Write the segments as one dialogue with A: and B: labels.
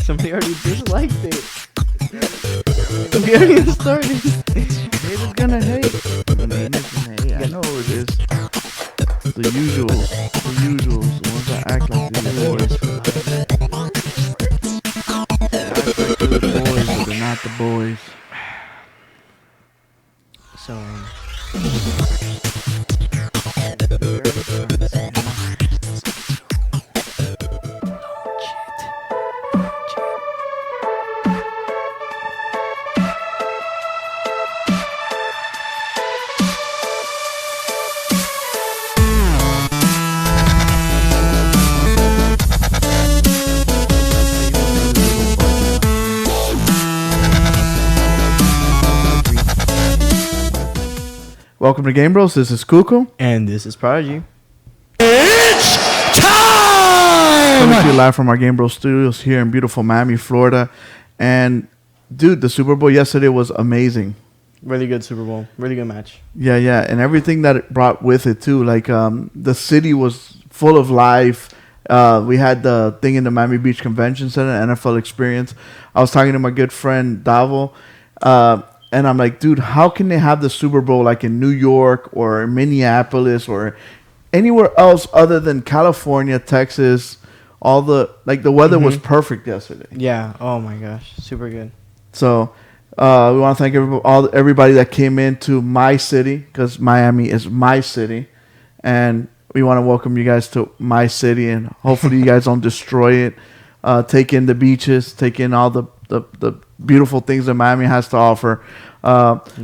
A: Somebody already disliked it. We already started.
B: Haters gonna hate. I know it is. The usuals. The ones that act like they're the boys. They act like they're the boys, but they're not the boys.
A: So,
B: Welcome to GameBros. This is Kuko.
A: and this is Prodigy.
C: It's time!
B: Coming to you live from our GameBros studios here in beautiful Miami, Florida. And, dude, the Super Bowl yesterday was amazing.
A: Really good Super Bowl. Really good match.
B: Yeah. And everything that it brought with it, too. Like, the city was full of life. We had the thing in the Miami Beach Convention Center, NFL Experience. I was talking to my good friend, Davo. And I'm like, dude, how can they have the Super Bowl like in New York or Minneapolis or anywhere else other than California, Texas? The weather was perfect yesterday.
A: Yeah. Oh my gosh. Super good.
B: So we want to thank everybody that came into my city, because Miami is my city, and we want to welcome you guys to my city, and hopefully you guys don't destroy it. Take in the beaches, take in all the beautiful things that Miami has to offer.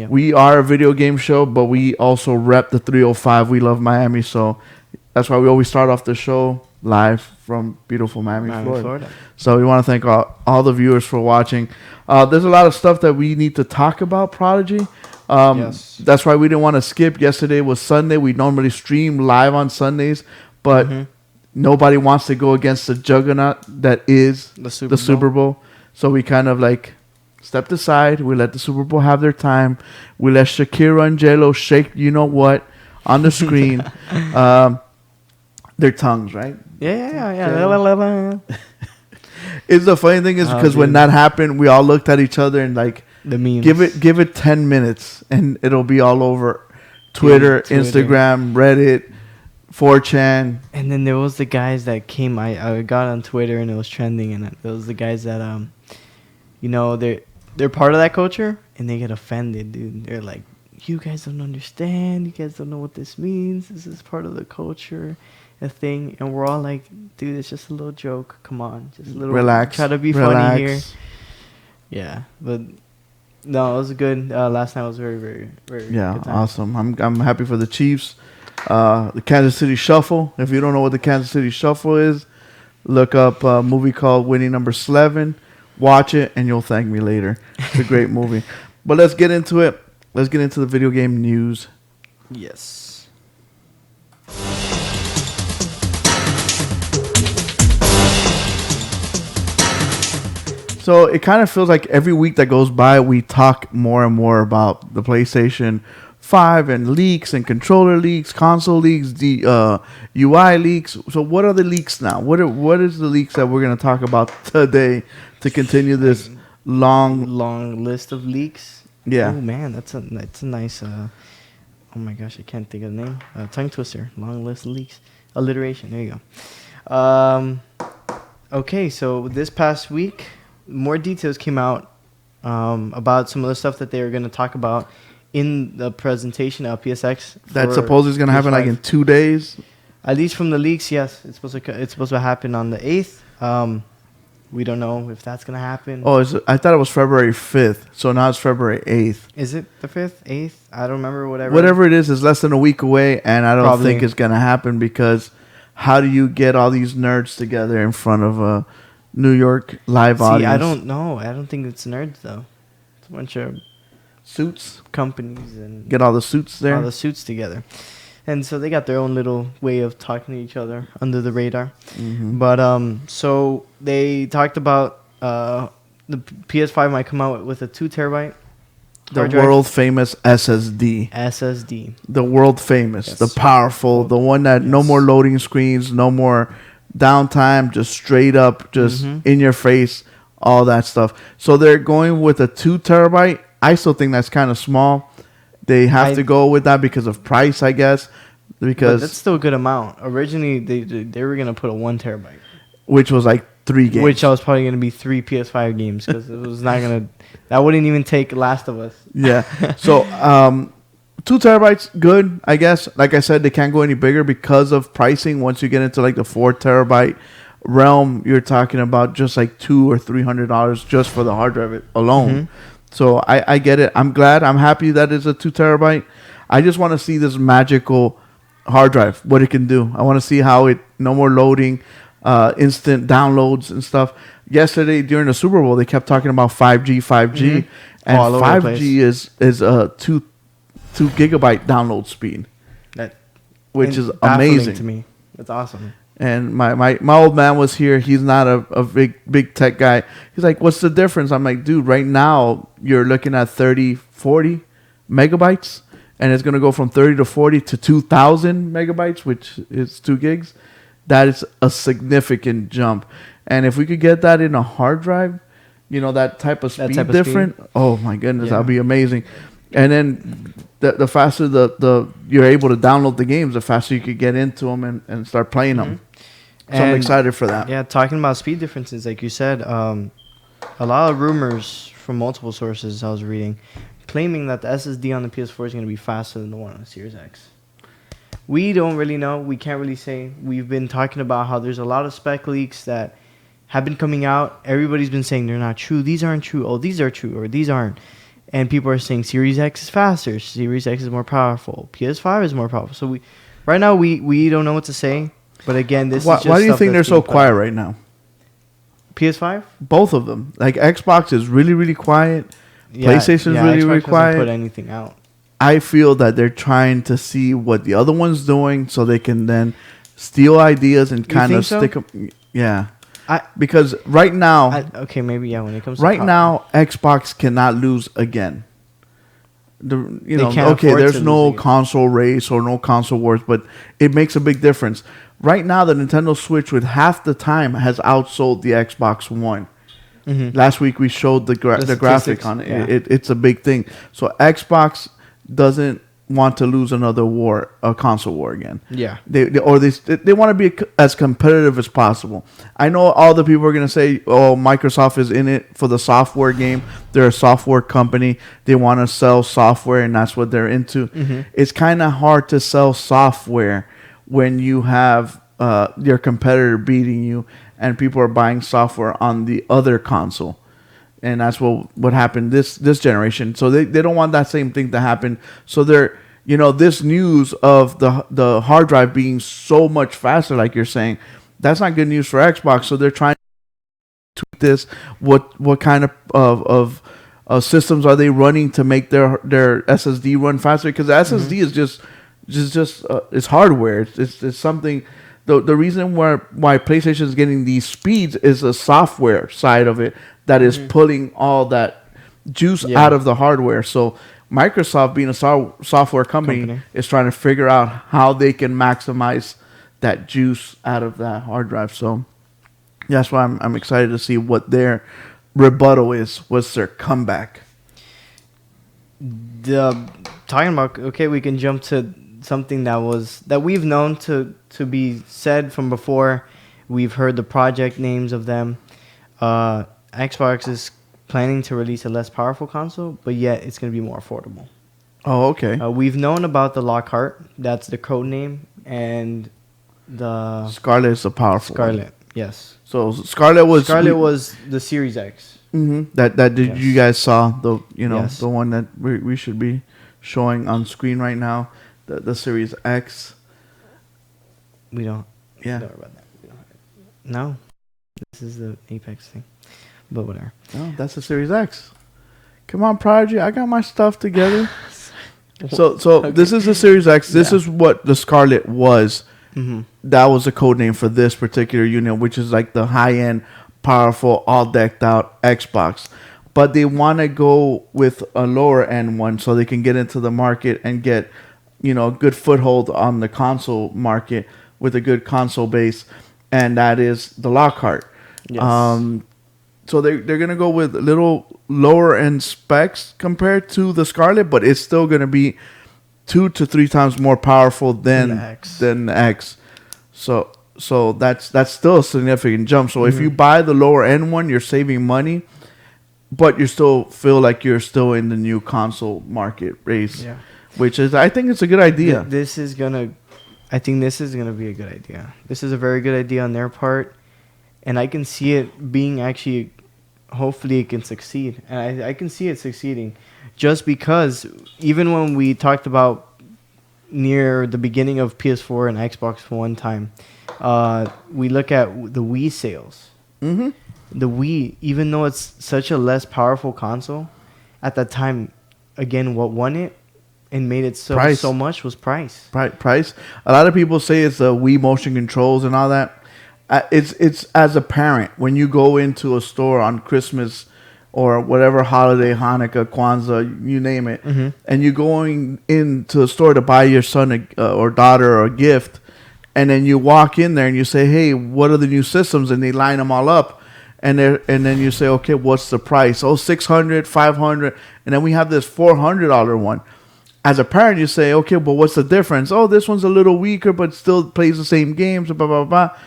B: We are a video game show, but we also rep the 305. We love Miami, so that's why we always start off the show live from beautiful Miami, Florida. So we want to thank all the viewers for watching. There's a lot of stuff that we need to talk about, Prodigy.
A: Yes.
B: That's why we didn't want to skip. Yesterday was Sunday. We normally stream live on Sundays, but nobody wants to go against the juggernaut that is the Super Bowl. So we kind of like stepped aside. We let the Super Bowl have their time. We let Shakira and J-Lo shake, you know what, on the screen. Their tongues, right?
A: Yeah.
B: It's the funny thing is because when that happened, we all looked at each other and like,
A: the memes.
B: give it 10 minutes and it'll be all over Twitter, Instagram, Reddit, 4chan.
A: And then there was the guys that came. I got on Twitter and it was trending, and there was the guys that they're part of that culture and they get offended, dude. They're like, you guys don't understand. You guys don't know what this means. This is part of the culture, a thing. And we're all like, dude, it's just a little joke. Come on, just a little.
B: Relax.
A: Try to be funny here. Yeah, but no, it was good. Last night was very, very, very good time.
B: Awesome. I'm happy for the Chiefs. The Kansas City Shuffle. If you don't know what the Kansas City Shuffle is, look up a movie called Winning Number 11. Watch it, and you'll thank me later. It's a great movie. But let's get into it. Let's get into the video game news.
A: Yes.
B: So it kind of feels like every week that goes by, we talk more and more about the PlayStation 5 and leaks and controller leaks, console leaks, the UI leaks. So what are the leaks now? What is the leaks that we're going to talk about today to continue this long
A: list of leaks?
B: Yeah.
A: Oh man, that's a nice. Oh my gosh, I can't think of the name. Tongue twister. Long list of leaks. Alliteration. There you go. Okay, so this past week, more details came out about some of the stuff that they were going to talk about in the presentation of PSX.
B: That supposedly is going to happen like in 2 days.
A: At least from the leaks, yes, it's supposed to happen on the 8th. We don't know if that's going to happen.
B: Oh, I thought it was February 5th, so now it's February 8th.
A: Is it the 5th, 8th? I don't remember.
B: Whatever it is less than a week away, and I don't think it's going to happen because how do you get all these nerds together in front of a New York live audience?
A: I don't know. I don't think it's nerds, though. It's a bunch of
B: suits
A: companies and
B: get all the suits there.
A: All the suits together. And so they got their own little way of talking to each other under the radar. Mm-hmm. But so they talked about the PS5 might come out with a 2 terabyte.
B: The world famous SSD. The world famous, yes. The powerful, the one that no more loading screens, no more downtime, just straight up, just in your face, all that stuff. So they're going with a 2 terabyte. I still think that's kind of small. They have to go with that because of price, I guess. Because
A: that's still a good amount. Originally, they were gonna put a 1 terabyte,
B: which was like 3 games.
A: which I was probably gonna be 3 PS5 games because it was not gonna. That wouldn't even take Last of Us.
B: Yeah. So 2 terabytes, good, I guess. Like I said, they can't go any bigger because of pricing. Once you get into like the 4 terabyte realm, you're talking about just like $200 or $300 just for the hard drive alone.
A: Mm-hmm.
B: So I get it. I'm glad. I'm happy that it's a 2 terabyte. I just want to see this magical hard drive, what it can do. I want to see how it, no more loading, instant downloads and stuff. Yesterday during the Super Bowl, they kept talking about 5G,
A: Mm-hmm.
B: and
A: All over the
B: 5G is a 2 gigabyte download speed, which is
A: baffling
B: amazing
A: to me. That's awesome.
B: And my old man was here. He's not a big tech guy. He's like, what's the difference? I'm like, dude, right now you're looking at 30, 40 megabytes, and it's going to go from 30 to 40 to 2,000 megabytes, which is 2 gigs. That is a significant jump. And if we could get that in a hard drive, that type of speed different. Oh my goodness, that'd be amazing. And then the faster the you're able to download the games, the faster you could get into them and start playing them. So I'm excited for that.
A: Yeah, talking about speed differences, like you said, a lot of rumors from multiple sources I was reading claiming that the SSD on the PS4 is going to be faster than the one on the Series X. We don't really know. We can't really say. We've been talking about how there's a lot of spec leaks that have been coming out. Everybody's been saying they're not true. These aren't true. Oh, these are true, or these aren't. And people are saying Series X is faster. Series X is more powerful. PS5 is more powerful. So right now we don't know what to say. But again, this is just
B: why do you
A: stuff
B: think they're
A: that's
B: so
A: being
B: quiet right now?
A: PS5?
B: Both of them. Like Xbox is really, really quiet. PlayStation is really, really
A: Xbox
B: quiet.
A: doesn't put anything out.
B: I feel that they're trying to see what the other one's doing so they can then steal ideas and kind of stick them. Yeah. Because right now,
A: when it comes to
B: now, Xbox cannot lose again. There's no console race or no console wars, but it makes a big difference. Right now, the Nintendo Switch with half the time has outsold the Xbox One. Mm-hmm. Last week we showed the graphic on it. Yeah. It's a big thing. So Xbox doesn't want to lose another war, a console war again. Yeah. They want to be as competitive as possible. I know all the people are going to say, oh, Microsoft is in it for the software game. They're a software company. They want to sell software, and that's what they're into. Mm-hmm. It's kind of hard to sell software when you have your competitor beating you and people are buying software on the other console. And that's what happened this generation. So they don't want that same thing to happen. So they're, this news of the hard drive being so much faster, like you're saying, that's not good news for Xbox. So they're trying to tweak this. What kind of systems are they running to make their SSD run faster? Because the SSD is just it's hardware. It's something. The reason why PlayStation is getting these speeds is the software side of it that is pulling all that juice out of the hardware. So Microsoft, being a software company, is trying to figure out how they can maximize that juice out of that hard drive. So that's why I'm excited to see what their rebuttal is. What's their comeback?
A: Talking about, we can jump to something that we've known to be said from before. We've heard the project names of them. Xbox is planning to release a less powerful console, but yet it's going to be more affordable.
B: Oh, okay.
A: We've known about the Lockhart. That's the code name. And the
B: Scarlet is a powerful
A: Scarlet,
B: one.
A: yes.
B: So Scarlet was
A: the Series X.
B: Mm-hmm. That you guys saw the the one that we should be showing on screen right now. The Series X.
A: We don't.
B: Yeah.
A: Don't worry about that. No. This is the Apex thing. But whatever.
B: No, that's the Series X. Come on, Prodigy. I got my stuff together. So okay. This is the Series X. This is what the Scarlet was. Mm-hmm. That was the code name for this particular unit, which is like the high-end, powerful, all decked out Xbox. But they want to go with a lower-end one so they can get into the market and get a good foothold on the console market with a good console base, and that is the Lockhart. Yes. So they're gonna go with a little lower end specs compared to the Scarlet, but it's still gonna be 2 to 3 times more powerful than the X. So that's still a significant jump. So if you buy the lower end one, you're saving money, but you still feel like you're still in the new console market race.
A: Yeah.
B: Which is, I think it's a good idea.
A: I think this is gonna be a good idea. This is a very good idea on their part, and I can see it being actually. Hopefully, it can succeed, and I can see it succeeding, just because even when we talked about near the beginning of PS4 and Xbox One time, we look at the Wii sales.
B: Mm-hmm.
A: The Wii, even though it's such a less powerful console, at that time, again, what won it and made it so much was price.
B: Price. A lot of people say it's the Wii motion controls and all that. It's as a parent, when you go into a store on Christmas or whatever holiday, Hanukkah, Kwanzaa, you name it, and you're going into a store to buy your son or daughter a gift, and then you walk in there and you say, hey, what are the new systems? And they line them all up, and then you say, okay, what's the price? Oh, $600, $500, and then we have this $400 one. As a parent, you say, okay, but what's the difference? Oh, this one's a little weaker, but still plays the same games, blah, blah, blah.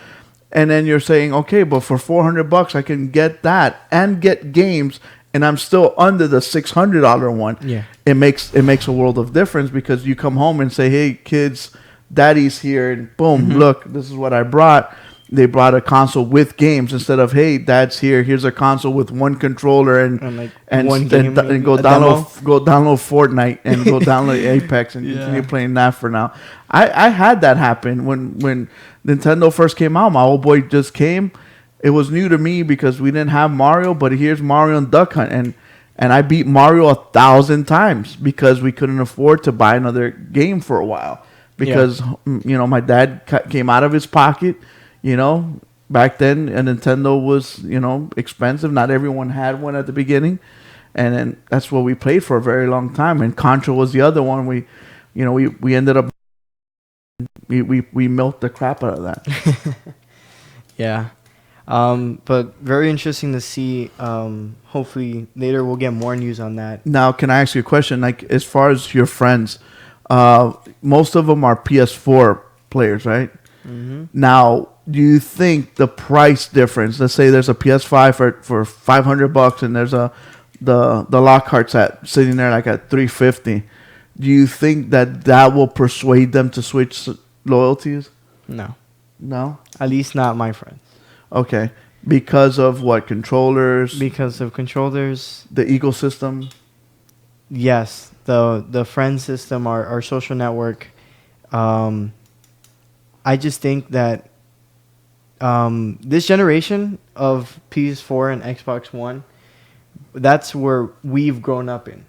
B: And then you're saying, okay, but for $400, I can get that and get games, and I'm still under the $600 one.
A: Yeah,
B: it makes a world of difference, because you come home and say, hey, kids, daddy's here, and boom, look, this is what I brought. They brought a console with games instead of, hey, dad's here, here's a console with one controller and
A: one game
B: and go download Fortnite and go download Apex and continue playing that for now. I had that happen when Nintendo first came out. My old boy just came. It was new to me because we didn't have Mario, but here's Mario and Duck Hunt, and I beat Mario 1,000 times because we couldn't afford to buy another game for a while, because my dad came out of his pocket. Back then a Nintendo was, expensive. Not everyone had one at the beginning. And then that's what we played for a very long time. And Contra was the other one. We ended up, we milked the crap out of that.
A: Yeah. But very interesting to see. Hopefully later we'll get more news on that.
B: Now, can I ask you a question? Like, as far as your friends, most of them are PS4 players, right? Now, do you think the price difference? Let's say there's a PS5 for $500, and there's the Lockhart's sitting there like at $350. Do you think that will persuade them to switch loyalties? No. At
A: least not my friends.
B: Okay, because of what? Controllers.
A: Because of controllers.
B: The ecosystem.
A: Yes, the friend system, our social network. I just think that this generation of PS4 and Xbox One, that's where we've grown up in,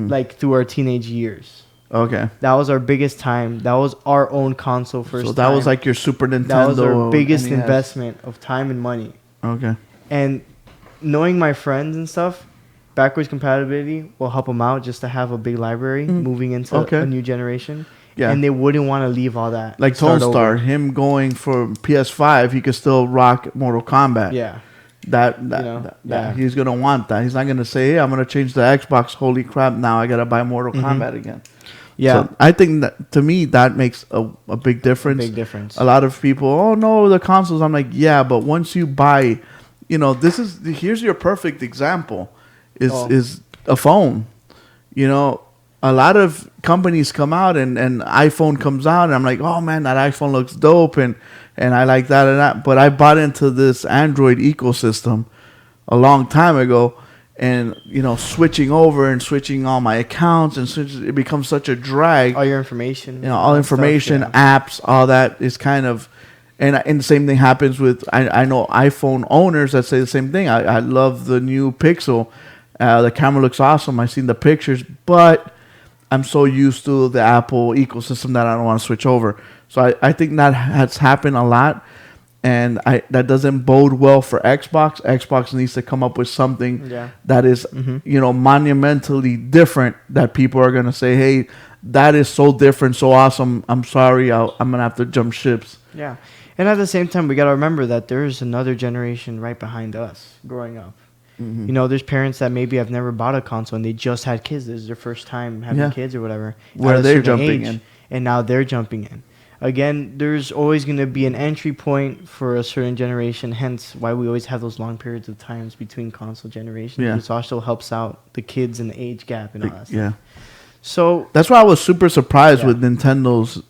A: like through our teenage years.
B: Okay.
A: That was our biggest time. That was our own console first.
B: So that was like your Super Nintendo.
A: That was our biggest investment of time and money.
B: Okay.
A: And knowing my friends and stuff, backwards compatibility will help them out just to have a big library moving into a new generation. Yeah. And they wouldn't want to leave all that.
B: Like Tone Star, him going for PS5, he could still rock Mortal Kombat.
A: Yeah.
B: That he's going to want that. He's not going to say, hey, I'm going to change the Xbox. Holy crap, now I got to buy Mortal Kombat again. Yeah. So I think that, to me, that makes a big difference.
A: Big difference.
B: A lot of people, oh, no, the consoles. I'm like, yeah, but once you buy, here's your perfect example, is a phone. A lot of companies come out and iPhone comes out, and I'm like, oh man, that iPhone looks dope, and I like that and that. But I bought into this Android ecosystem a long time ago, and switching over and switching all my accounts, and it becomes such a drag.
A: All your information,
B: all information, stuff, apps, all that is kind of, and the same thing happens with I know iPhone owners that say the same thing. I love the new Pixel, the camera looks awesome. I've seen the pictures, but I'm so used to the Apple ecosystem that I don't want to switch over. So I think that has happened a lot, and that doesn't bode well for Xbox. Xbox needs to come up with something that is, monumentally different, that people are going to say, hey, that is so different, so awesome. I'm sorry, I'm going to have to jump ships.
A: Yeah. And at the same time, we got to remember that there's another generation right behind us growing up.
B: Mm-hmm.
A: You know, there's parents that maybe have never bought a console and they just had kids. This is their first time having kids or whatever.
B: Where
A: at a
B: they're
A: certain
B: jumping
A: age,
B: in.
A: And now they're jumping in. Again, there's always going to be an entry point for a certain generation, hence why we always have those long periods of times between console generations.
B: Yeah.
A: Which also helps out the kids and the age gap and all that stuff.
B: Yeah.
A: So
B: That's why I was super surprised
A: Yeah.
B: with Nintendo's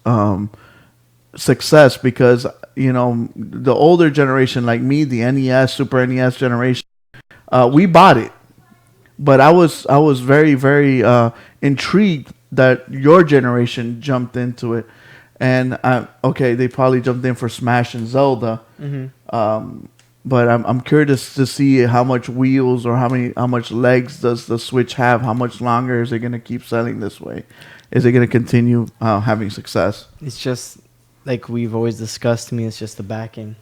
B: success, because you know the older generation like me, the NES, Super NES generation, we bought it, but I was very very intrigued that your generation jumped into it, and okay, they probably jumped in for Smash and Zelda, but I'm curious to see how much wheels or how much legs does the Switch have? How much longer is it going to keep selling this way? Is it going to continue having success?
A: it's just like we've always discussed. To me, it's just the backing.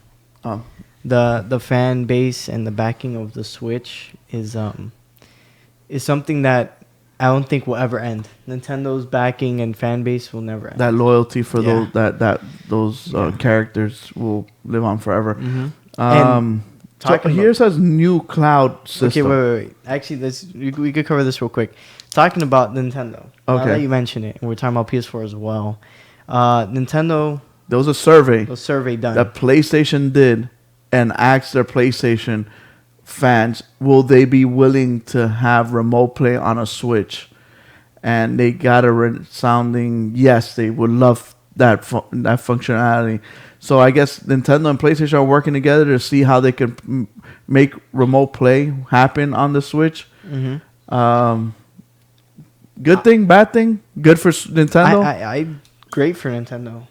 B: Oh,
A: The fan base and the backing of the Switch is something that I don't think will ever end. Nintendo's backing and fan base will never end.
B: that loyalty for
A: Yeah.
B: those
A: Yeah.
B: characters will live on forever.
A: Mm-hmm.
B: So
A: talking
B: here
A: about-
B: says new cloud system.
A: Okay, wait. Actually, we could cover this real quick. Talking about Nintendo. Now
B: Okay.
A: that you mention it, and we're talking about PS4 as well. Nintendo,
B: There was a survey
A: the survey done.
B: that PlayStation did and asked their PlayStation fans, will they be willing to have remote play on a Switch? And they got a resounding yes, they would love that functionality. So I guess Nintendo and PlayStation are working together to see how they can make remote play happen on the Switch.
A: Mm-hmm.
B: Good thing, bad thing? Good for Nintendo?
A: I great for Nintendo.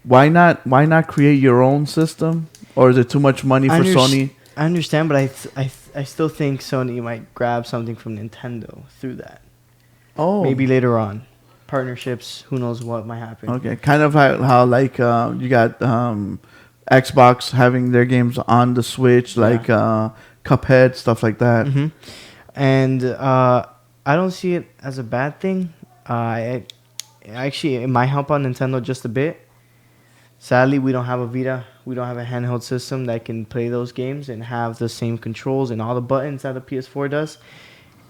B: Why not create your own system? Or is it too much money for Sony?
A: I understand, but I still think Sony might grab something from Nintendo through that.
B: Oh,
A: Maybe later on. Partnerships, who knows what might happen.
B: okay. Kind of how like you got Xbox having their games on the Switch, like Cuphead, stuff like that.
A: Mm-hmm. And I don't see it as a bad thing. Actually, it might help out Nintendo just a bit. Sadly, we don't have a Vita. We don't have a handheld system that can play those games and have the same controls and all the buttons that a PS4 does.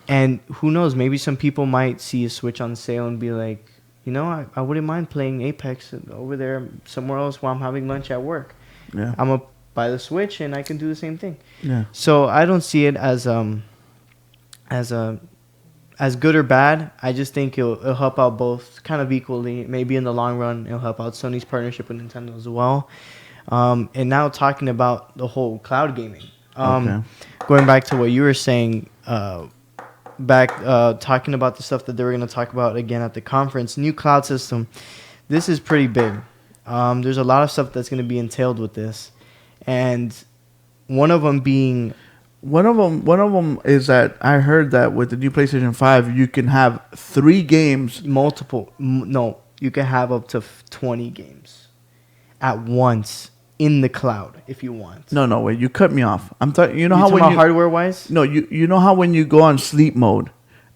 A: And who knows, maybe some people might see a Switch on sale and be like, you know, I wouldn't mind playing Apex over there somewhere else while I'm having lunch at work.
B: Yeah,
A: I'm going to buy the Switch and I can do the same thing.
B: yeah.
A: So I don't see it as good or bad. I just think it'll help out both kind of equally. Maybe in the long run, it'll help out Sony's partnership with Nintendo as well. And now talking about the whole cloud gaming. Going back to what you were saying, talking about the stuff that they were going to talk about again at the conference, new cloud system. This is pretty big. There's a lot of stuff that's going to be entailed with this. And one of them being...
B: One of them is that I heard that with the new PlayStation 5, you can have 3 games.
A: No, you can have up to 20 games at once in the cloud if you want.
B: No, wait, you cut me off. I'm talking. You know
A: You
B: how
A: talking
B: when
A: about
B: you
A: hardware-wise?
B: no, you know how when you go on sleep mode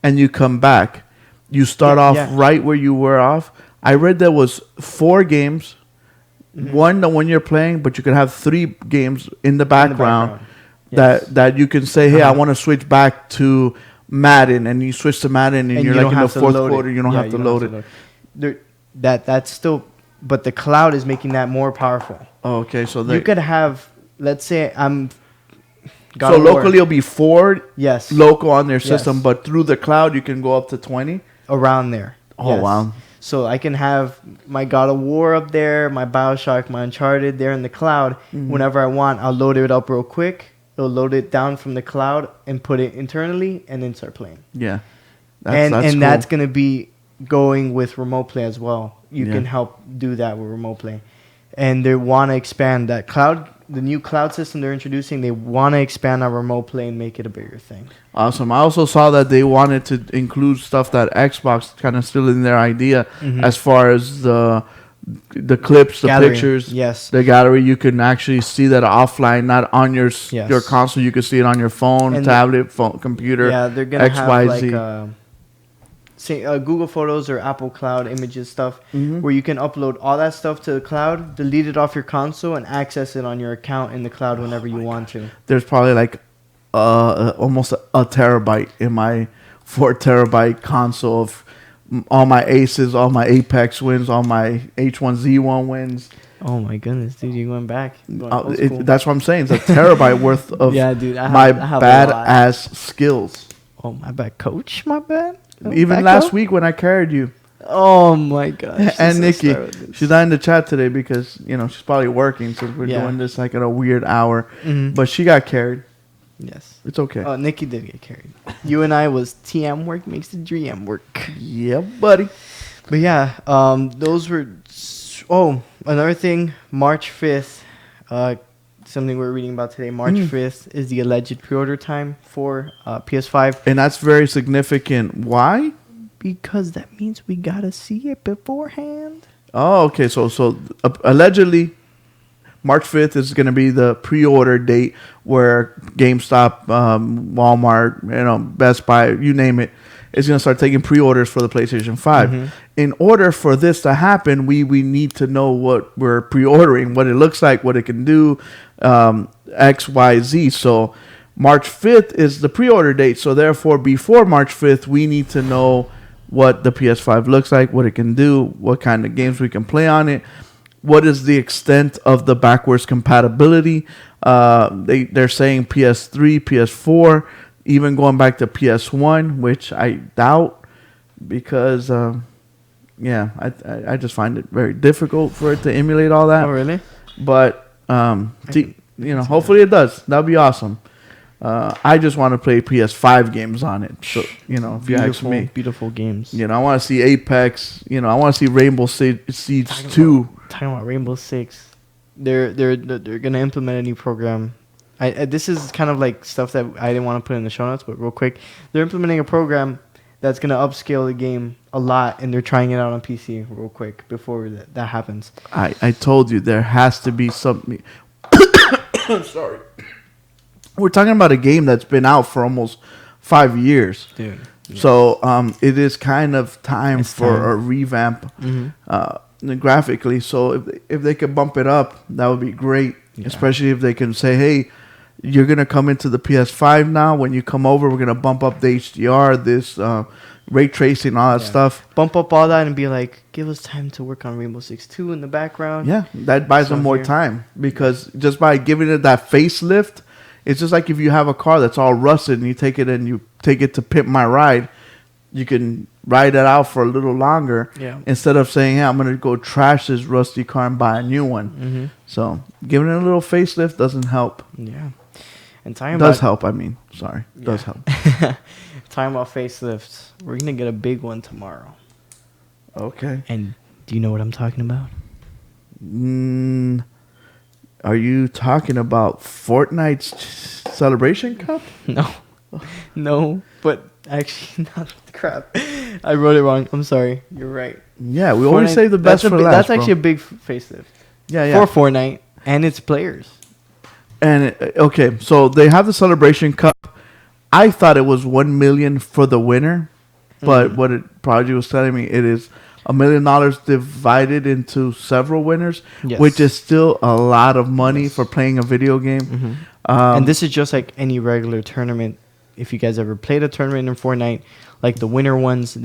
B: and you come back, you start off right where you were off. I read there was 4 games, one the one you're playing, but you could have 3 games in the background.
A: Yes.
B: That you can say, hey, I want to switch back to Madden, and you switch to Madden, and you're
A: you
B: like
A: don't
B: in the
A: have to
B: fourth
A: load it.
B: quarter, you don't have to load it.
A: That's still, but the cloud is making that more powerful.
B: Oh, okay, so
A: You could have, let's say,
B: so locally it'll be 4
A: yes,
B: local on their system,
A: Yes.
B: but through the cloud you can go up to 20.
A: around there.
B: Oh,
A: Yes.
B: wow.
A: So I can have my God of War up there, my BioShock, my Uncharted there in the cloud. Whenever I want, I'll load it up real quick. It'll load it down from the cloud and put it internally, and then start playing.
B: Yeah,
A: and
B: cool.
A: that's going to be going with remote play as well. You
B: Yeah.
A: can help do that with remote play. And they want to expand that cloud, the new cloud system they're introducing. They want to expand our remote play and make it a bigger thing.
B: Awesome. I also saw that they wanted to include stuff that Xbox kind of still in their idea, as far as the clips, the
A: Gallery.
B: pictures,
A: Yes.
B: the gallery. You can actually see that offline, not on your
A: Yes.
B: your console. You can see it on your phone,
A: And
B: tablet, phone, computer.
A: Yeah, they're gonna
B: X,
A: have
B: Y,
A: like
B: Z.
A: say Google Photos or Apple Cloud images stuff,
B: Mhm.
A: where you can upload all that stuff to the cloud, delete it off your console, and access it on your account in the cloud whenever you want to.
B: There's probably like almost a terabyte in my 4 terabyte console of all my aces, all my Apex wins, all my H1Z1 wins.
A: Oh my goodness, dude, you went back. You going old school.
B: That's what I'm saying. It's a terabyte worth of
A: Yeah, dude,
B: my
A: I have a lot.
B: badass skills.
A: Oh, my bad, coach. My bad.
B: Even
A: Back
B: last
A: up?
B: week when I carried you.
A: Oh my gosh.
B: And
A: let's
B: Nikki,
A: start with this.
B: she's not in the chat today because, she's probably working since we're
A: Yeah.
B: doing this like at a weird hour.
A: Mhm.
B: But she got carried.
A: Yes.
B: It's okay.
A: Oh, Nikki did get carried. You and I was TM work makes the GM work.
B: Yeah, buddy.
A: But yeah, those were. Oh, another thing. March 5th. Something we're reading about today. March 5th is the alleged pre-order time for PS5.
B: And that's very significant. Why?
A: Because that means we gotta see it beforehand.
B: Oh, okay. So allegedly, March 5th is going to be the pre-order date where GameStop, Walmart, Best Buy, you name it, is going to start taking pre-orders for the PlayStation 5.
A: Mhm.
B: In order for this to happen, we need to know what we're pre-ordering, what it looks like, what it can do, X, Y, Z. So March 5th is the pre-order date. So therefore, before March 5th, we need to know what the PS5 looks like, what it can do, what kind of games we can play on it. What is the extent of the backwards compatibility? They're saying PS3, PS4, even going back to PS1, which I doubt because, I just find it very difficult for it to emulate all that.
A: Oh, really?
B: But, hopefully it does. That would be awesome. I just want to play PS5 games on it. So, if you ask me.
A: Beautiful games.
B: I want to see Apex. I want to see Rainbow Siege 2.
A: Talking about Rainbow Six, they're gonna implement a new program. This is kind of like stuff that I didn't want to put in the show notes, but real quick, they're implementing a program that's gonna upscale the game a lot, and they're trying it out on PC real quick before that happens.
B: I told you there has to be something. Sorry, we're talking about a game that's been out for almost 5 years,
A: Dude.
B: So it is kind of time
A: It's
B: for
A: time.
B: a revamp.
A: Mm-hmm.
B: Graphically, so if they could bump it up, that would be great.
A: Yeah.
B: Especially if they can say, "Hey, you're gonna come into the PS5 now. When you come over, we're gonna bump up the HDR, this ray tracing, all that stuff."
A: Bump up all that and be like, give us time to work on Rainbow Six 2 in the background.
B: Yeah, that buys them more
A: here.
B: time because just by giving it that facelift, it's just like if you have a car that's all rusted and you take it to Pimp My Ride, you can ride it out for a little longer.
A: Yeah.
B: Instead of saying, "Hey, I'm gonna go trash this rusty car and buy a new one."
A: Mm-hmm.
B: So giving it a little facelift doesn't help.
A: Yeah. And talking
B: Does
A: about
B: help. I mean, sorry, does help.
A: talking about facelifts, we're gonna get a big one tomorrow.
B: Okay.
A: And do you know what I'm talking about?
B: Are you talking about Fortnite's Celebration Cup?
A: No, but actually, not crap. I wrote it wrong. I'm sorry. You're right.
B: Yeah, we always
A: Fortnite-
B: save the best
A: that's
B: for last.
A: That's
B: bro.
A: actually a big facelift
B: yeah.
A: for Fortnite and its players.
B: And okay, so they have the Celebration Cup. I thought it was 1 million for the winner, but what Prodigy was telling me, it is $1 million divided into several winners,
A: Yes.
B: which is still a lot of money for playing a video game.
A: Mm-hmm. And this is just like any regular tournament. If you guys ever played a tournament in Fortnite, like the winner ones,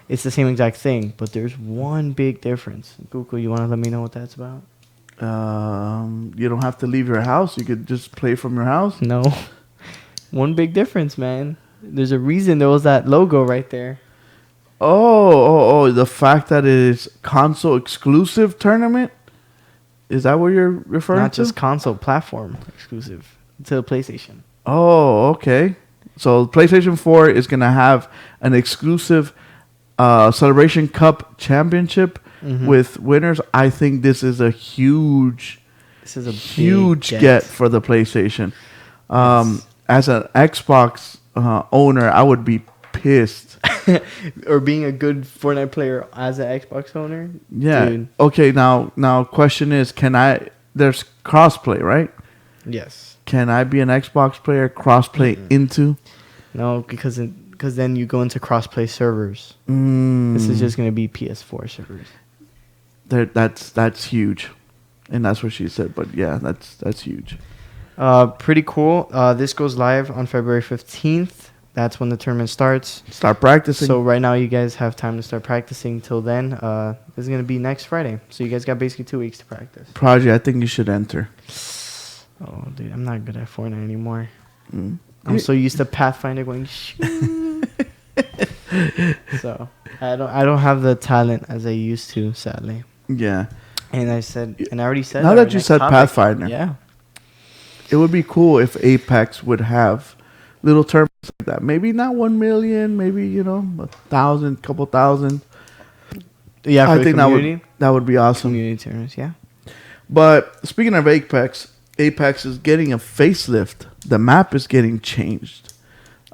A: it's the same exact thing, but there's one big difference. Google, you want to let me know what that's about?
B: You don't have to leave your house. You could just play from your house.
A: No. One big difference, man. There's a reason there was that logo right there.
B: Oh, the fact that it is console exclusive tournament? Is that what you're referring
A: Not
B: to?
A: just console, platform exclusive to the PlayStation.
B: Oh, okay. So PlayStation 4 is going to have an exclusive Celebration Cup championship with winners. I think this is a huge get for the PlayStation. As an Xbox owner, I would be pissed.
A: Or being a good Fortnite player as an Xbox owner.
B: Yeah.
A: Dude.
B: Okay. Now, question is, there's crossplay, right?
A: Yes.
B: Can I be an Xbox player crossplay into?
A: No, because because then you go into crossplay servers. This is just going to be PS4 servers.
B: That's huge, and that's what she said. But yeah, that's huge.
A: Pretty cool. This goes live on February 15th. That's when the tournament starts.
B: Start practicing.
A: So right now you guys have time to start practicing. Till then, this is going to be next Friday. So you guys got basically 2 weeks to practice.
B: Project, I think you should enter.
A: Oh, dude, I'm not good at Fortnite anymore.
B: Mm.
A: I'm so used to Pathfinder going. So I don't have the talent as I used to, sadly.
B: Yeah.
A: And I already said.
B: Now
A: our
B: that you
A: next
B: said
A: topic.
B: Pathfinder,
A: Yeah.
B: it would be cool if Apex would have little tournaments like that. Maybe not 1 million, maybe 1,000, couple thousand.
A: Yeah, for
B: I
A: the
B: think
A: community.
B: that would be awesome.
A: Community tournaments, yeah.
B: But speaking of Apex is getting a facelift. The map is getting changed.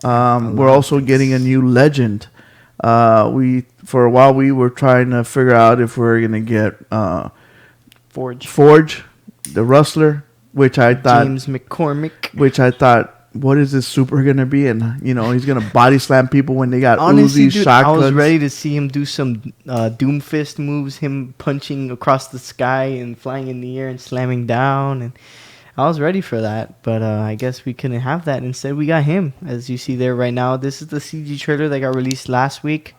B: We're also getting a new legend. For a while we were trying to figure out if we were gonna get Forge, the Rustler, which I thought
A: James McCormick.
B: what is this super gonna be? And he's gonna body slam people when they got
A: Honestly,
B: Uzi
A: dude,
B: shotguns.
A: I was ready to see him do some Doomfist moves, him punching across the sky and flying in the air and slamming down, and I was ready for that. But I guess we couldn't have that. Instead, we got him, as you see there right now. This is the CG trailer that got released last week.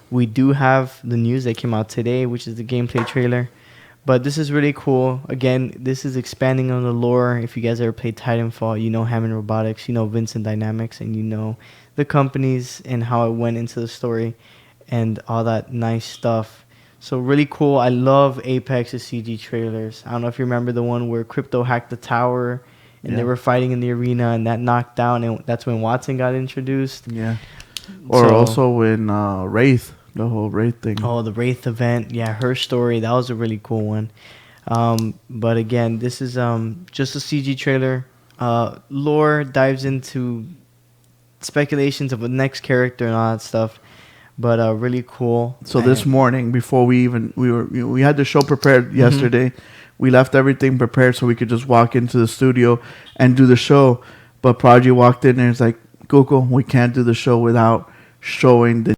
A: We do have the news that came out today, which is the gameplay trailer. But this is really cool. Again, this is expanding on the lore. If you guys ever played Titanfall, you know Hammond Robotics, you know Vincent Dynamics, and you know the companies and how it went into the story and all that nice stuff. So really cool. I love Apex's CG trailers. I don't know if you remember the one where Crypto hacked the tower and they were fighting in the arena and that knocked down, and that's when Watson got introduced.
B: Yeah. Or also when Wraith. The whole Wraith thing.
A: Oh, the Wraith event. Yeah, her story. That was a really cool one. But again, this is just a CG trailer. Lore dives into speculations of the next character and all that stuff. But really cool.
B: So this morning, before we had the show prepared yesterday. We left everything prepared so we could just walk into the studio and do the show. But Prodigy walked in and it's like, Coco, we can't do the show without showing the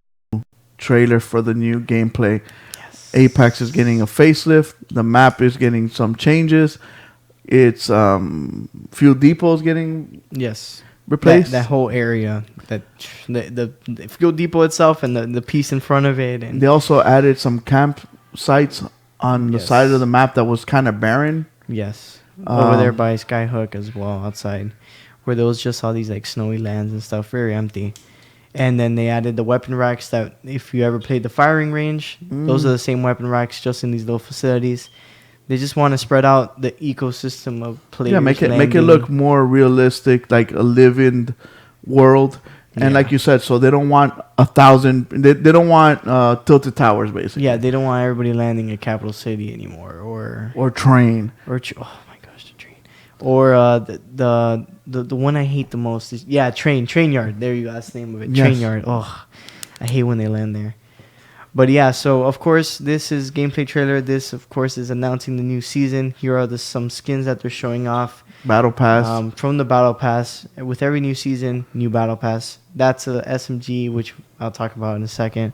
B: trailer for the new gameplay.
A: Yes.
B: Apex is getting a facelift. The map is getting some changes. It's Fuel Depot is getting replaced.
A: That whole area, that the Fuel Depot itself and the piece in front of it, and
B: they also added some campsites on the side of the map that was kind of barren.
A: Yes, over there by Skyhook as well, outside, where there was just all these like snowy lands and stuff, very empty. And then they added the weapon racks that, if you ever played the firing range, those are the same weapon racks just in these little facilities. They just want to spread out the ecosystem of players.
B: Yeah, make it look more realistic, like a living world. And like you said, so they don't want 1,000. They don't want tilted towers, basically.
A: Yeah, they don't want everybody landing at Capital City anymore, or
B: train,
A: oh my gosh, the train, or the one I hate the most is train yard. There you go, that's the name of it. Train yard. Oh, I hate when they land there. But yeah, so of course this is gameplay trailer. This of course is announcing the new season. Here are some skins that they're showing off.
B: Battle pass.
A: From the battle pass. With every new season, new battle pass. That's a SMG, which I'll talk about in a second.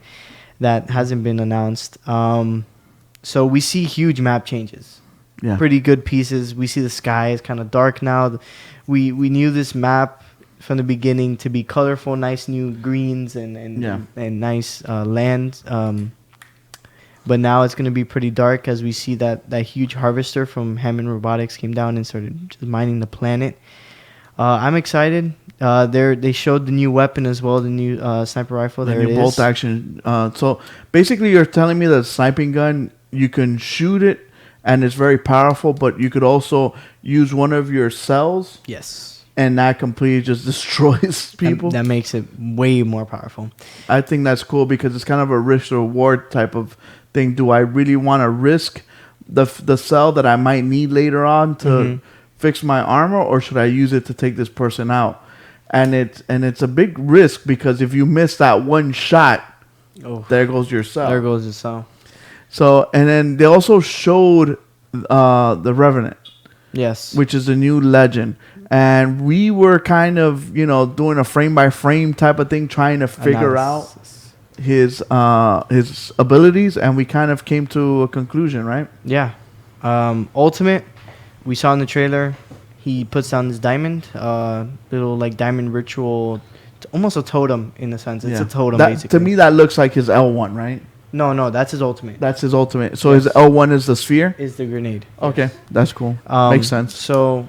A: That hasn't been announced. So we see huge map changes.
B: Yeah. Pretty
A: Pretty good pieces. We see the sky is kind of dark now. We knew this map from the beginning to be colorful, nice new greens and nice land. But now it's going to be pretty dark as we see that huge harvester from Hammond Robotics came down and started just mining the planet. I'm excited. They showed the new weapon as well, the new sniper rifle.
B: The new bolt action. So basically, you're telling me that a sniping gun, you can shoot it, and it's very powerful, but you could also use one of your cells.
A: Yes.
B: And that completely just destroys people.
A: That makes it way more powerful.
B: I think that's cool because it's kind of a risk reward type of thing. Do I really want to risk the cell that I might need later on to fix my armor, or should I use it to take this person out? And it's a big risk because if you miss that one shot, there goes your cell.
A: There goes the cell.
B: So, and then they also showed the Revenant.
A: Yes.
B: Which is a new legend. and we were kind of doing a frame by frame type of thing, trying to figure out his abilities, and we kind of came to a conclusion, right?
A: Yeah. Ultimate, we saw in the trailer, he puts down this diamond, little like diamond ritual, almost a totem in a sense. It's a totem, basically.
B: To me, that looks like his L1, right?
A: No, that's his ultimate.
B: That's his ultimate. So his L1 is the sphere?
A: Is the grenade.
B: Okay,
A: Yes.
B: that's cool. Makes sense.
A: So,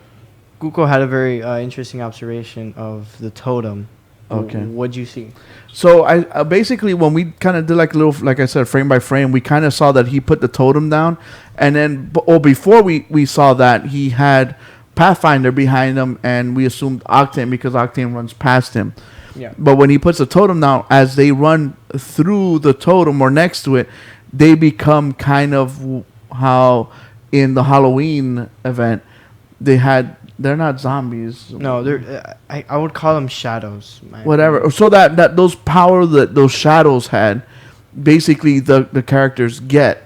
A: Guko had a very interesting observation of the totem.
B: Okay.
A: What'd you see?
B: So I basically, when we kind of did like a little, like I said, frame by frame, we kind of saw that he put the totem down, and then before we saw that, he had Pathfinder behind him, and we assumed Octane because Octane runs past him.
A: Yeah.
B: But when he puts the totem down, as they run through the totem or next to it, they become kind of how in the Halloween event they're not zombies.
A: No, they're. I would call them shadows.
B: Whatever. So that those power that those shadows had, basically the characters get,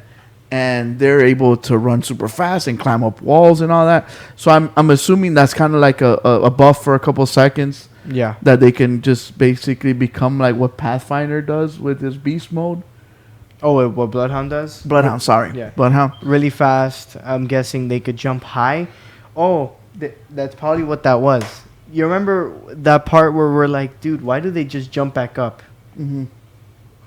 B: and they're able to run super fast and climb up walls and all that. So I'm assuming that's kind of like a buff for a couple seconds.
A: Yeah.
B: That they can just basically become like what Pathfinder does with his beast mode.
A: Oh, what Bloodhound does?
B: Bloodhound, sorry.
A: Yeah.
B: Bloodhound.
A: Really fast. I'm guessing they could jump high. Oh, that's probably what that was. You remember that part where we're like, dude, why do they just jump back up?
B: Mm-hmm.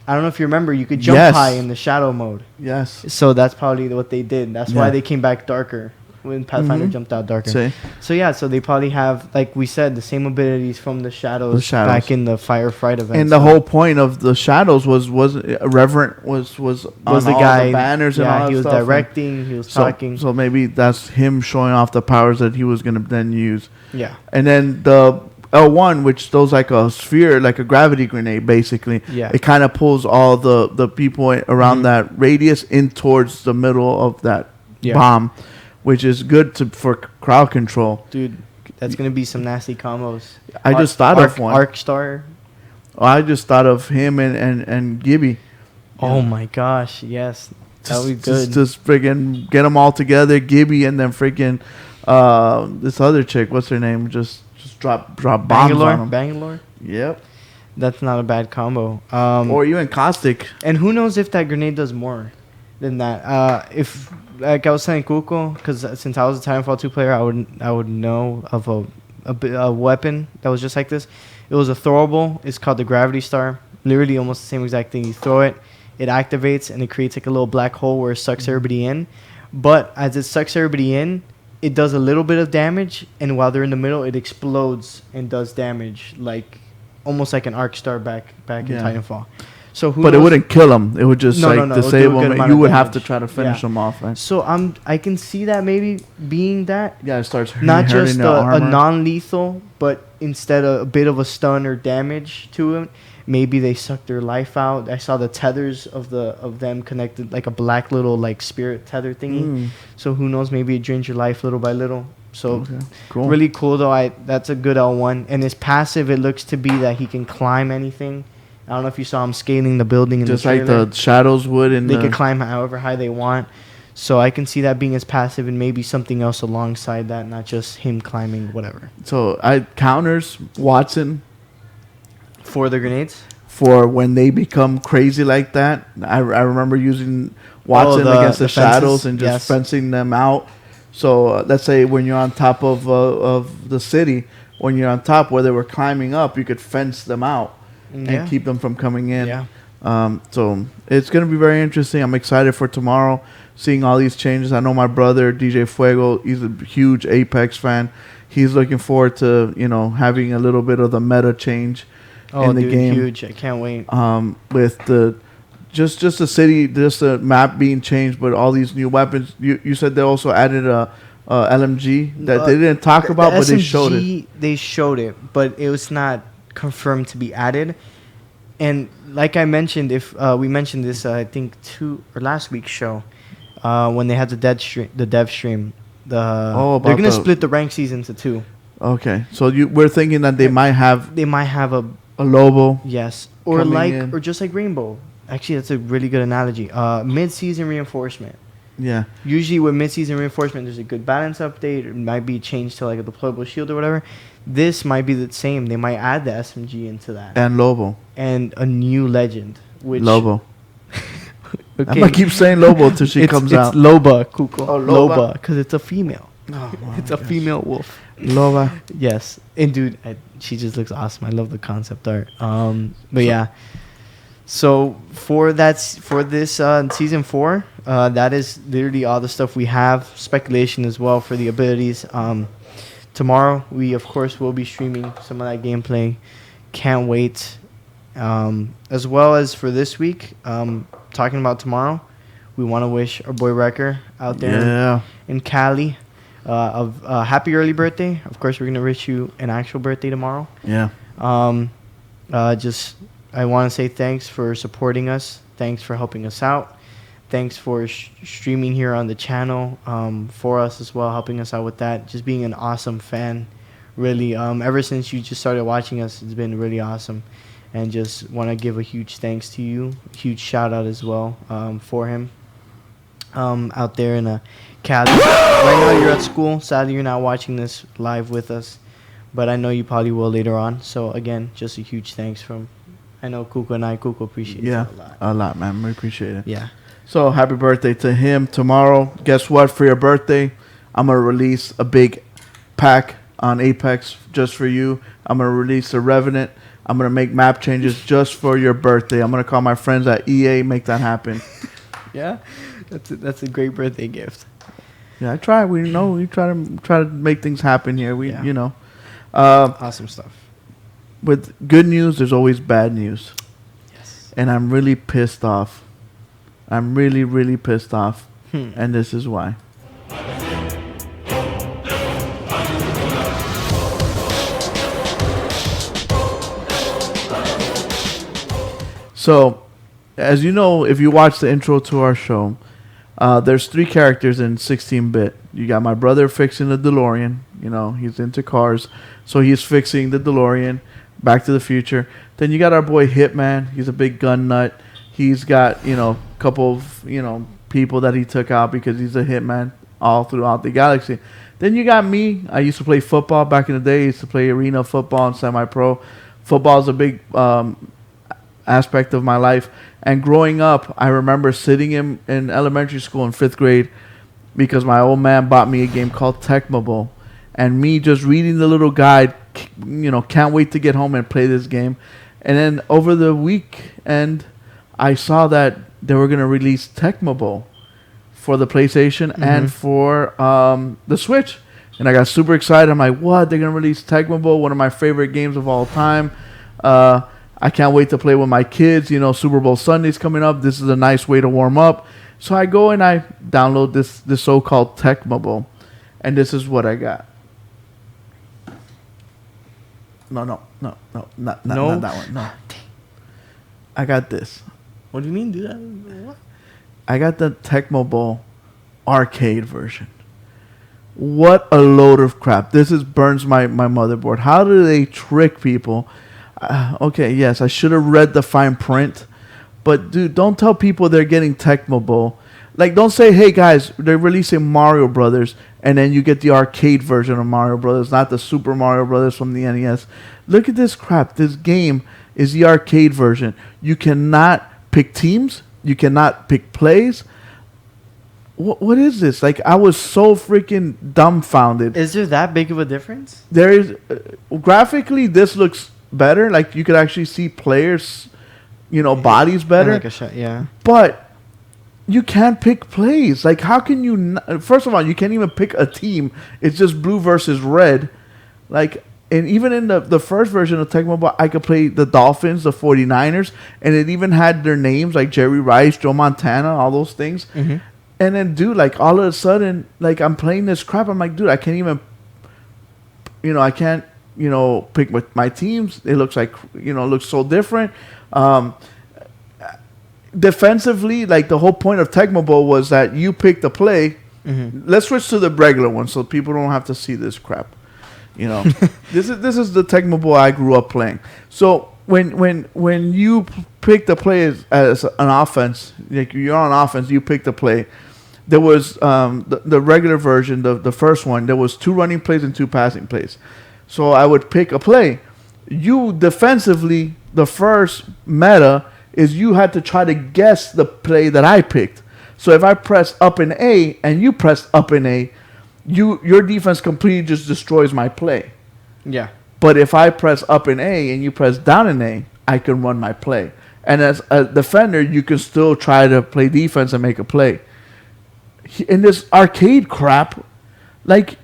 A: I don't know if you remember. You could jump high in the shadow mode.
B: Yes.
A: So that's probably what they did. That's why they came back darker when Pathfinder jumped out darker.
B: See?
A: So yeah, so they probably have, like we said, the same abilities from the shadows, back in the Firefight event.
B: And the whole point of the shadows was Reverend was on
A: the
B: all
A: guy,
B: the banners and all that
A: he was
B: stuff.
A: directing, he was talking.
B: So maybe that's him showing off the powers that he was gonna then use.
A: Yeah.
B: And then the L1, which throws like a sphere, like a gravity grenade, basically.
A: Yeah.
B: It kind of pulls all the people around that radius in towards the middle of that bomb, which is good for crowd control.
A: Dude, that's going to be some nasty combos.
B: I just thought of one.
A: Arc Star.
B: I just thought of him and Gibby.
A: Oh my gosh, yes. That would be good.
B: Just friggin' get them all together, Gibby, and then friggin' this other chick, what's her name? Just drop bombs on them.
A: Bangalore?
B: Yep.
A: That's not a bad combo.
B: Or even Caustic.
A: And who knows if that grenade does more than that. If, like I was saying, Kuko, because since I was a Titanfall 2 player, I would know of a weapon that was just like this. It was a throwable. It's called the Gravity Star. Literally almost the same exact thing. You throw it, it activates, and it creates like a little black hole where it sucks everybody in. But as it sucks everybody in, it does a little bit of damage, and while they're in the middle, it explodes and does damage, like almost like an Arc Star back in Titanfall. So
B: but it wouldn't kill them. It would just disable them. You would have to try to finish them off, right?
A: So I can see that maybe being that.
B: Yeah, it starts
A: not just a non-lethal, but instead of a bit of a stun or damage to him, maybe they suck their life out. I saw the tethers of them connected, like a black little like spirit tether thingy. So who knows? Maybe it drains your life little by little. So
B: cool.
A: Really cool though. That's a good L1. And his passive, it looks to be that he can climb anything. I don't know if you saw him scaling the building in
B: just
A: the trailer.
B: like the shadows would.
A: They could climb however high they want. So I can see that being his passive and maybe something else alongside that, not just him climbing whatever.
B: So I counters Watson
A: for the grenades.
B: For when they become crazy like that, I remember using Watson against the shadows and just fencing them out. So let's say when you're on top of the city, when you're on top where they were climbing up, you could fence them out and keep them from coming in.
A: Yeah.
B: So it's going to be very interesting. I'm excited for tomorrow, seeing all these changes. I know my brother, DJ Fuego, he's a huge Apex fan. He's looking forward to, having a little bit of the meta change in the game.
A: Huge. I can't wait.
B: With the just the city, just the map being changed, but all these new weapons. You said they also added a LMG that they didn't talk about, but they showed it.
A: They showed it, but it was not confirmed to be added. And like I mentioned, if we mentioned this, I think last week's show, when they had the dev stream, they're gonna split the rank season to 2.
B: Okay, so we're thinking that they might have a Lobo.
A: Yes, or just like Rainbow. Actually, that's a really good analogy. Mid-season reinforcement.
B: Yeah.
A: Usually with mid-season reinforcement, there's a good balance update. It might be changed to like a deployable shield or whatever. This might be the same. They might add the SMG into that.
B: And Lobo.
A: And a new legend. Which
B: Lobo.
A: Okay.
B: I'm going to keep saying Lobo until she comes out.
A: It's Loba, Kuko.
B: Oh, Loba?
A: Loba, because it's a female.
B: Oh,
A: It's a female wolf.
B: Loba.
A: Yes. And dude, she just looks awesome. I love the concept art. But yeah. So for this season 4, that is literally all the stuff we have. Speculation as well for the abilities. Tomorrow we of course will be streaming some of that gameplay. Can't wait. As well as for this week, talking about tomorrow, we want to wish our boy Wrecker out there in Cali a happy early birthday. Of course, we're gonna wish you an actual birthday tomorrow.
B: Yeah.
A: I want to say thanks for supporting us. Thanks for helping us out. Thanks for streaming here on the channel for us as well, helping us out with that. Just being an awesome fan, really. Ever since you just started watching us, it's been really awesome. And just want to give a huge thanks to you. Huge shout out as well for him out there in Cali. Right now you're at school. Sadly, you're not watching this live with us. But I know you probably will later on. So, again, just a huge thanks from... I know Kuko and I. Kuko appreciate it a lot.
B: A lot, man. We appreciate it.
A: Yeah.
B: So, happy birthday to him tomorrow. Guess what? For your birthday, I'm going to release a big pack on Apex just for you. I'm going to release a Revenant. I'm going to make map changes just for your birthday. I'm going to call my friends at EA, make that happen.
A: Yeah? That's a great birthday gift.
B: Yeah, I try. We try to make things happen here.
A: Awesome stuff.
B: With good news, there's always bad news.
A: Yes.
B: And I'm really pissed off. I'm really, really pissed off.
A: Hmm.
B: And this is why. So, as you know, if you watch the intro to our show, there's 3 characters in 16-bit. You got my brother fixing the DeLorean. You know, he's into cars. So he's fixing the DeLorean, Back to the Future. Then you got our boy Hitman. He's a big gun nut. He's got, a couple of, people that he took out because he's a hitman all throughout the galaxy. Then you got me. I used to play football back in the day. I used to play arena football and semi-pro. Football is a big aspect of my life. And growing up, I remember sitting in elementary school in 5th grade because my old man bought me a game called Tecmo Bowl. And me just reading the little guide, can't wait to get home and play this game. And then over the weekend, I saw that they were going to release Tecmo Bowl for the PlayStation and for the Switch. And I got super excited. I'm like, what? They're going to release Tecmo Bowl, one of my favorite games of all time. I can't wait to play with my kids. Super Bowl Sunday's coming up. This is a nice way to warm up. So I go and I download this so-called Tecmo Bowl. And this is what I got. No, not that one. No. I got this.
A: What do you mean, do that? What?
B: I got the Tecmo Bowl arcade version. What a load of crap. This burns my motherboard. How do they trick people? Okay, yes, I should have read the fine print. But, dude, don't tell people they're getting Tecmo Bowl. Like, don't say, hey, guys, they're releasing Mario Brothers, and then you get the arcade version of Mario Brothers, not the Super Mario Brothers from the NES. Look at this crap. This game is the arcade version. You cannot pick teams. You cannot pick plays. What is this? Like, I was so freaking dumbfounded.
A: Is there that big of a difference?
B: There is. Graphically, this looks better. Like, you could actually see players, bodies better.
A: Like a shot, yeah.
B: But you can't pick plays. Like, how can you... First of all, you can't even pick a team. It's just blue versus red. Like, and even in the first version of Tecmo Bowl, I could play the Dolphins, the 49ers, and it even had their names, like Jerry Rice, Joe Montana, all those things.
A: Mm-hmm.
B: And then, dude, like, all of a sudden, like, I'm playing this crap. I'm like, dude, I can't even... I can't, pick with my teams. It looks like, it looks so different. Defensively, like, the whole point of Tecmo Bowl was that you pick the play. Mm-hmm. Let's switch to the regular one so people don't have to see this crap. This is the Tecmo Bowl I grew up playing. So when you pick the play as an offense, like you're on offense, you pick the play. there was the regular version, the first one. There was 2 running plays and 2 passing plays. So I would pick a play. You defensively, the first meta is you had to try to guess the play that I picked. So if I press up in A and you press up in A, your defense completely just destroys my play.
A: Yeah.
B: But if I press up in A and you press down in A, I can run my play. And as a defender, you can still try to play defense and make a play. In this arcade crap, like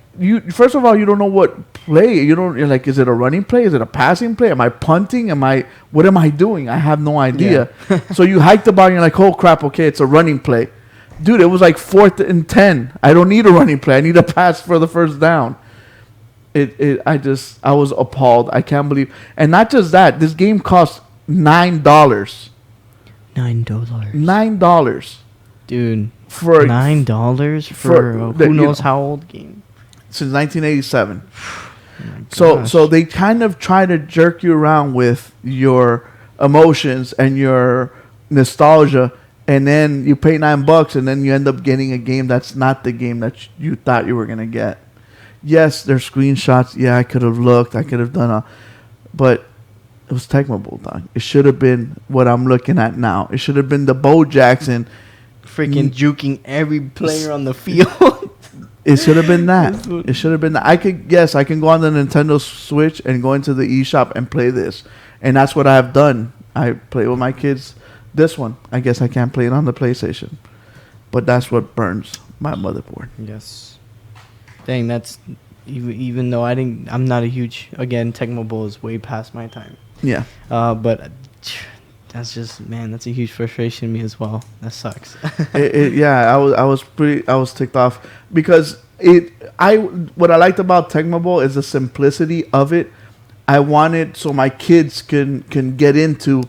B: first of all, you don't know what play. You're like, is it a running play? Is it a passing play? Am I punting? What am I doing? I have no idea. Yeah. So you hike the ball and you're like, oh crap, okay, it's a running play. Dude, it was like 4th and 10. I don't need a running play. I need a pass for the first down. I was appalled. I can't believe. And not just that, this game cost $9. $9.
A: Dude.
B: For
A: $9 for who knows how old game?
B: Since 1987. So they kind of try to jerk you around with your emotions and your nostalgia, and then you pay $9 and then you end up getting a game that's not the game that you thought you were gonna get. Yes, there's screenshots. Yeah, I could have looked. I could have done but it was Tecmo Bowl time. It should have been what I'm looking at now. It should have been the Bo Jackson
A: freaking juking every player on the field.
B: It should have been that. It should have been that. I can go on the Nintendo Switch and go into the eShop and play this. And that's what I've done. I play with my kids this one. I guess I can't play it on the PlayStation. But that's what burns my motherboard.
A: Yes. Dang, that's even though I'm not a huge, again, Tecmo Bowl is way past my time.
B: Yeah.
A: But that's just, man, that's a huge frustration to me as well. That sucks.
B: Yeah, I was ticked off because what I liked about Tecmo Bowl is the simplicity of it. I wanted so my kids can get into,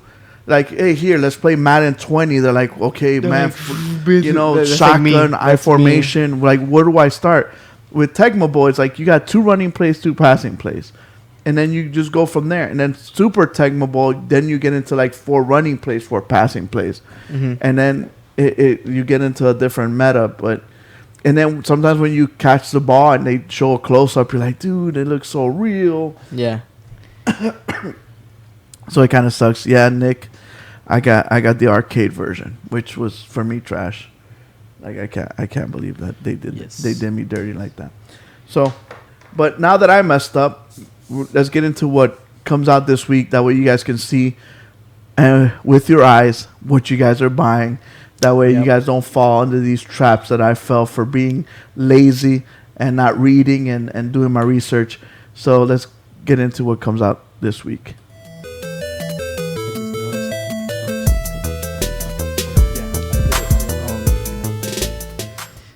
B: like, hey, here, let's play Madden 20. They're like, okay, they're man, like, shotgun, like I formation. Like, where do I start? With Tecmo Bowl, it's like you got 2 running plays, 2 passing plays. And then you just go from there. And then Super Tecmo Bowl, then you get into like 4 running plays, 4 passing plays. Mm-hmm. And then you get into a different meta. And then sometimes when you catch the ball and they show a close-up, you're like, dude, it looks so real.
A: Yeah.
B: So it kind of sucks. Yeah, Nick, I got the arcade version, which was, for me, trash. Like, I can't believe that they did They did me dirty like that. So, but now that I messed up, let's get into what comes out this week. That way you guys can see with your eyes what you guys are buying. That way you guys don't fall into these traps that I fell for being lazy and not reading and doing my research. So let's get into what comes out this week.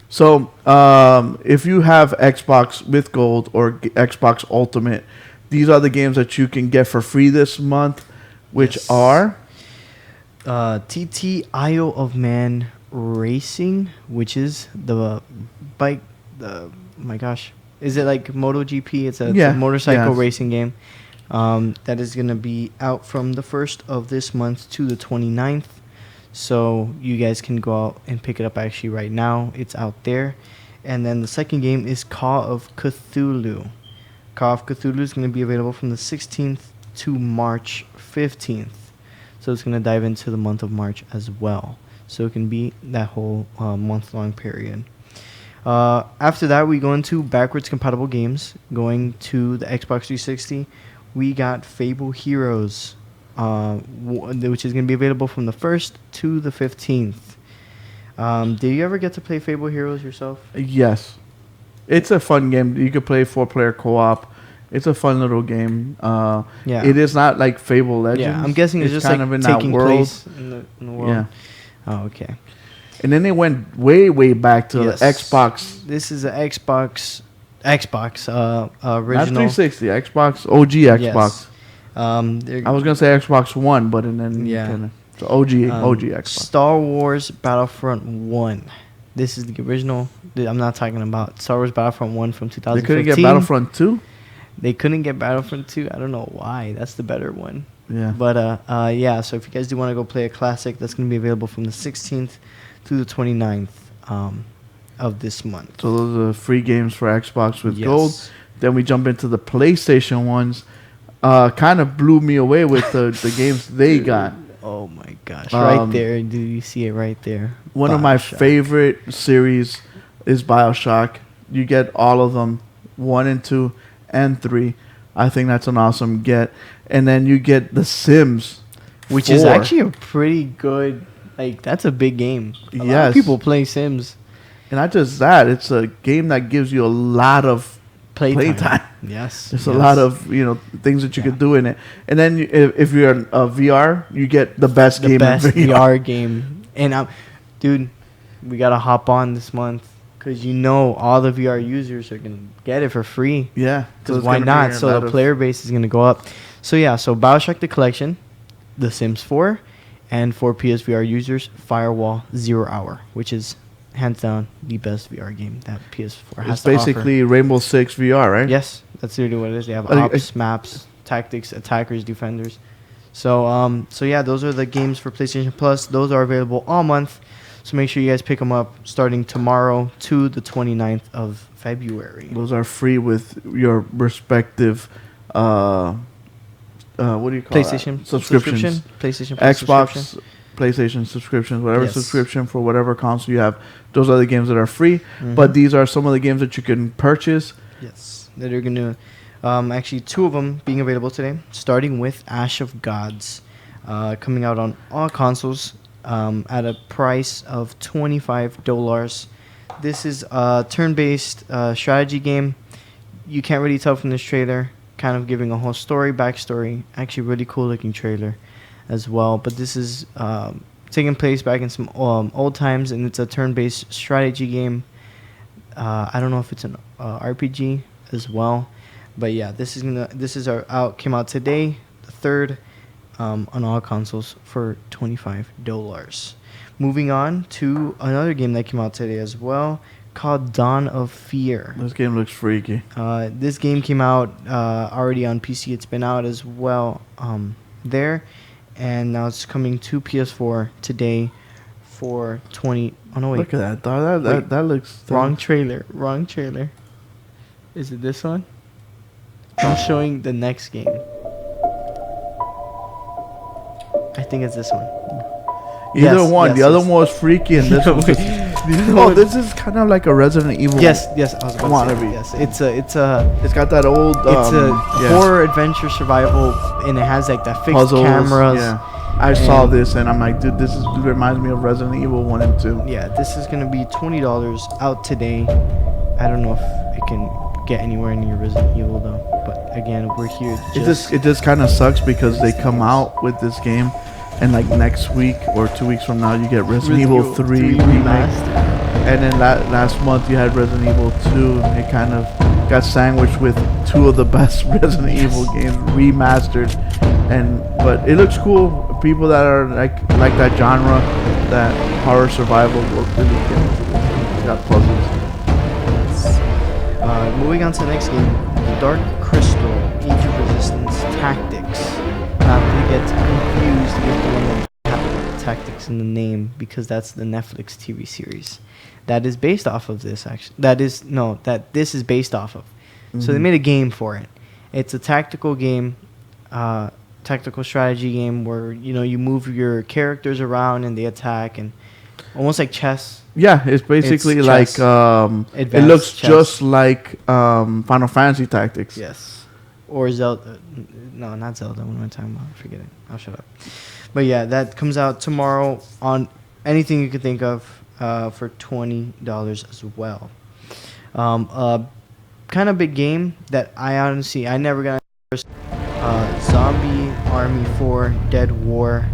B: So, if you have Xbox with Gold or Xbox Ultimate, these are the games that you can get for free this month, which are
A: TT Isle of Man Racing, which is the bike. My gosh, is it like MotoGP? It's a motorcycle racing game. That is going to be out from the 1st of this month to the 29th. So you guys can go out and pick it up actually right now. It's out there. And then the second game is Call of Cthulhu. Call of Cthulhu is going to be available from the 16th to March 15th. So it's going to dive into the month of March as well. So it can be that whole month-long period. After that, we go into backwards compatible games. Going to the Xbox 360, we got Fable Heroes, which is going to be available from the 1st to the 15th. Did you ever get to play Fable Heroes yourself?
B: Yes. It's a fun game. You could play 4-player co-op. It's a fun little game. It is not like Fable Legends.
A: Yeah, I'm guessing it's just kind of in taking that world. Place in the world. Yeah. Oh, okay. And
B: then they went way, way back to the Xbox.
A: This is an Xbox original.
B: Not 360, Xbox, OG Xbox.
A: Yes.
B: I was gonna say Xbox One, but then so OG Xbox.
A: Star Wars Battlefront 1. This is the original. I'm not talking about Star Wars Battlefront 1 from 2015.
B: They couldn't get Battlefront 2?
A: They couldn't get Battlefront 2. I don't know why. That's the better one.
B: Yeah.
A: But so if you guys do want to go play a classic, that's going to be available from the 16th to the 29th. of this month.
B: So those are free games for Xbox with
A: Yes.
B: gold. Then we jump into the PlayStation ones. Kind of blew me away with the games they got.
A: Oh my gosh! Right
B: Um,
A: there, do you see it right there?
B: One of my
A: BioShock.
B: favorite series is BioShock. You get all of them, 1 and 2 and 3. I think that's an awesome get. And then you get The Sims,
A: which is
B: 4.
A: actually a pretty good. Like that's a big game. A lot
B: Yes.
A: of people play Sims.
B: And not just that, it's a game that gives you a lot of playtime.
A: Yes.
B: There's
A: yes.
B: a lot of things that you could do in it. And then if you're a VR, you get the best
A: the
B: game
A: best
B: in VR.
A: VR game. And dude, we gotta hop on this month because all the VR users are gonna get it for free.
B: Yeah,
A: Because
B: it's
A: why
B: gonna
A: not?
B: bring a
A: So
B: lot
A: the
B: of-
A: player base is gonna go up. So yeah, so BioShock the Collection, The Sims 4, and for PSVR users, Firewall 0 Hour, which is hands down the best VR game that PS4 has
B: It's
A: to offer.
B: basically Rainbow Six VR, right?
A: Yes, that's literally what it is. They have
B: I-
A: ops, maps, tactics, attackers, defenders. So yeah, those are the games for PlayStation Plus. Those are available all month. So make sure you guys pick them up starting tomorrow to the 29th of February.
B: Those are free with your respective what do you call
A: PlayStation
B: that? Subscriptions.
A: PlayStation Plus
B: Xbox,
A: subscription.
B: PlayStation subscriptions, whatever
A: Yes.
B: subscription for whatever console you have. Those are the games that are free,
A: Mhm.
B: but these are some of the games that you can purchase.
A: Yes, that are gonna actually 2 of them being available today. Starting with Ash of Gods, coming out on all consoles at a price of $25. This is a turn-based strategy game. You can't really tell from this trailer. Kind of giving a whole story, backstory. Actually, really cool looking trailer as well. But this is taking place back in some old times, and it's a turn-based strategy game. I don't know if it's an RPG as well, but yeah, came out today, the 3rd, on all consoles for $25. Moving on to another game that came out today as well, called Dawn of Fear.
B: This game looks freaky.
A: This game came out already on PC. It's been out as well there, and now it's coming to PS4 today for 20. Oh no, wait.
B: Look at that, dog.
A: Wait.
B: That looks
A: Wrong trailer. Wrong trailer. Is it this one? I'm showing the next game. I think it's this one.
B: Either
A: Yes,
B: one.
A: yes,
B: the other
A: yes.
B: one was freaky, and this one. This is kind of like a Resident Evil.
A: Yes, yes. I was about
B: Wanna
A: to say
B: be.
A: yes. It's a
B: It's got that old.
A: horror adventure survival, and it has like that fixed
B: puzzles.
A: cameras.
B: Yeah. I saw
A: and-
B: this and I'm like, dude, this reminds me of Resident Evil 1 and 2.
A: Yeah, this is gonna be $20 out today. I don't know if it can get anywhere near Resident Evil though. But again, we're here.
B: It just kind of sucks because they come out with this game, and like next week or 2 weeks from now, you get Resident Evil 3 remake,
A: remastered.
B: and then last month you had Resident Evil 2. It kind of got sandwiched with 2 of the best Resident Evil games remastered, but it looks cool. People that are like that genre, that horror survival, will really get into this. It's got puzzles.
A: Moving on to the next game, Dark Crystal, Age of Resistance Tactics. Not to get confused with the one that has Tactics in the name, because that's the Netflix TV series that is based off of this. Actually, that this is based off of. So they
B: Mhm.
A: made a game for it. It's a tactical game, tactical strategy game where you move your characters around and they attack, and almost like chess.
B: Yeah, it's basically
A: It's
B: like
A: chess.
B: it
A: Advanced
B: looks
A: chess.
B: just like Final Fantasy Tactics.
A: Yes. Or Zelda. No, not Zelda. What am I talking about? Forget it. I'll shut up. But yeah, that comes out tomorrow on anything you could think of for $20 as well. Kind of big game that I never got. Zombie Army 4 Dead War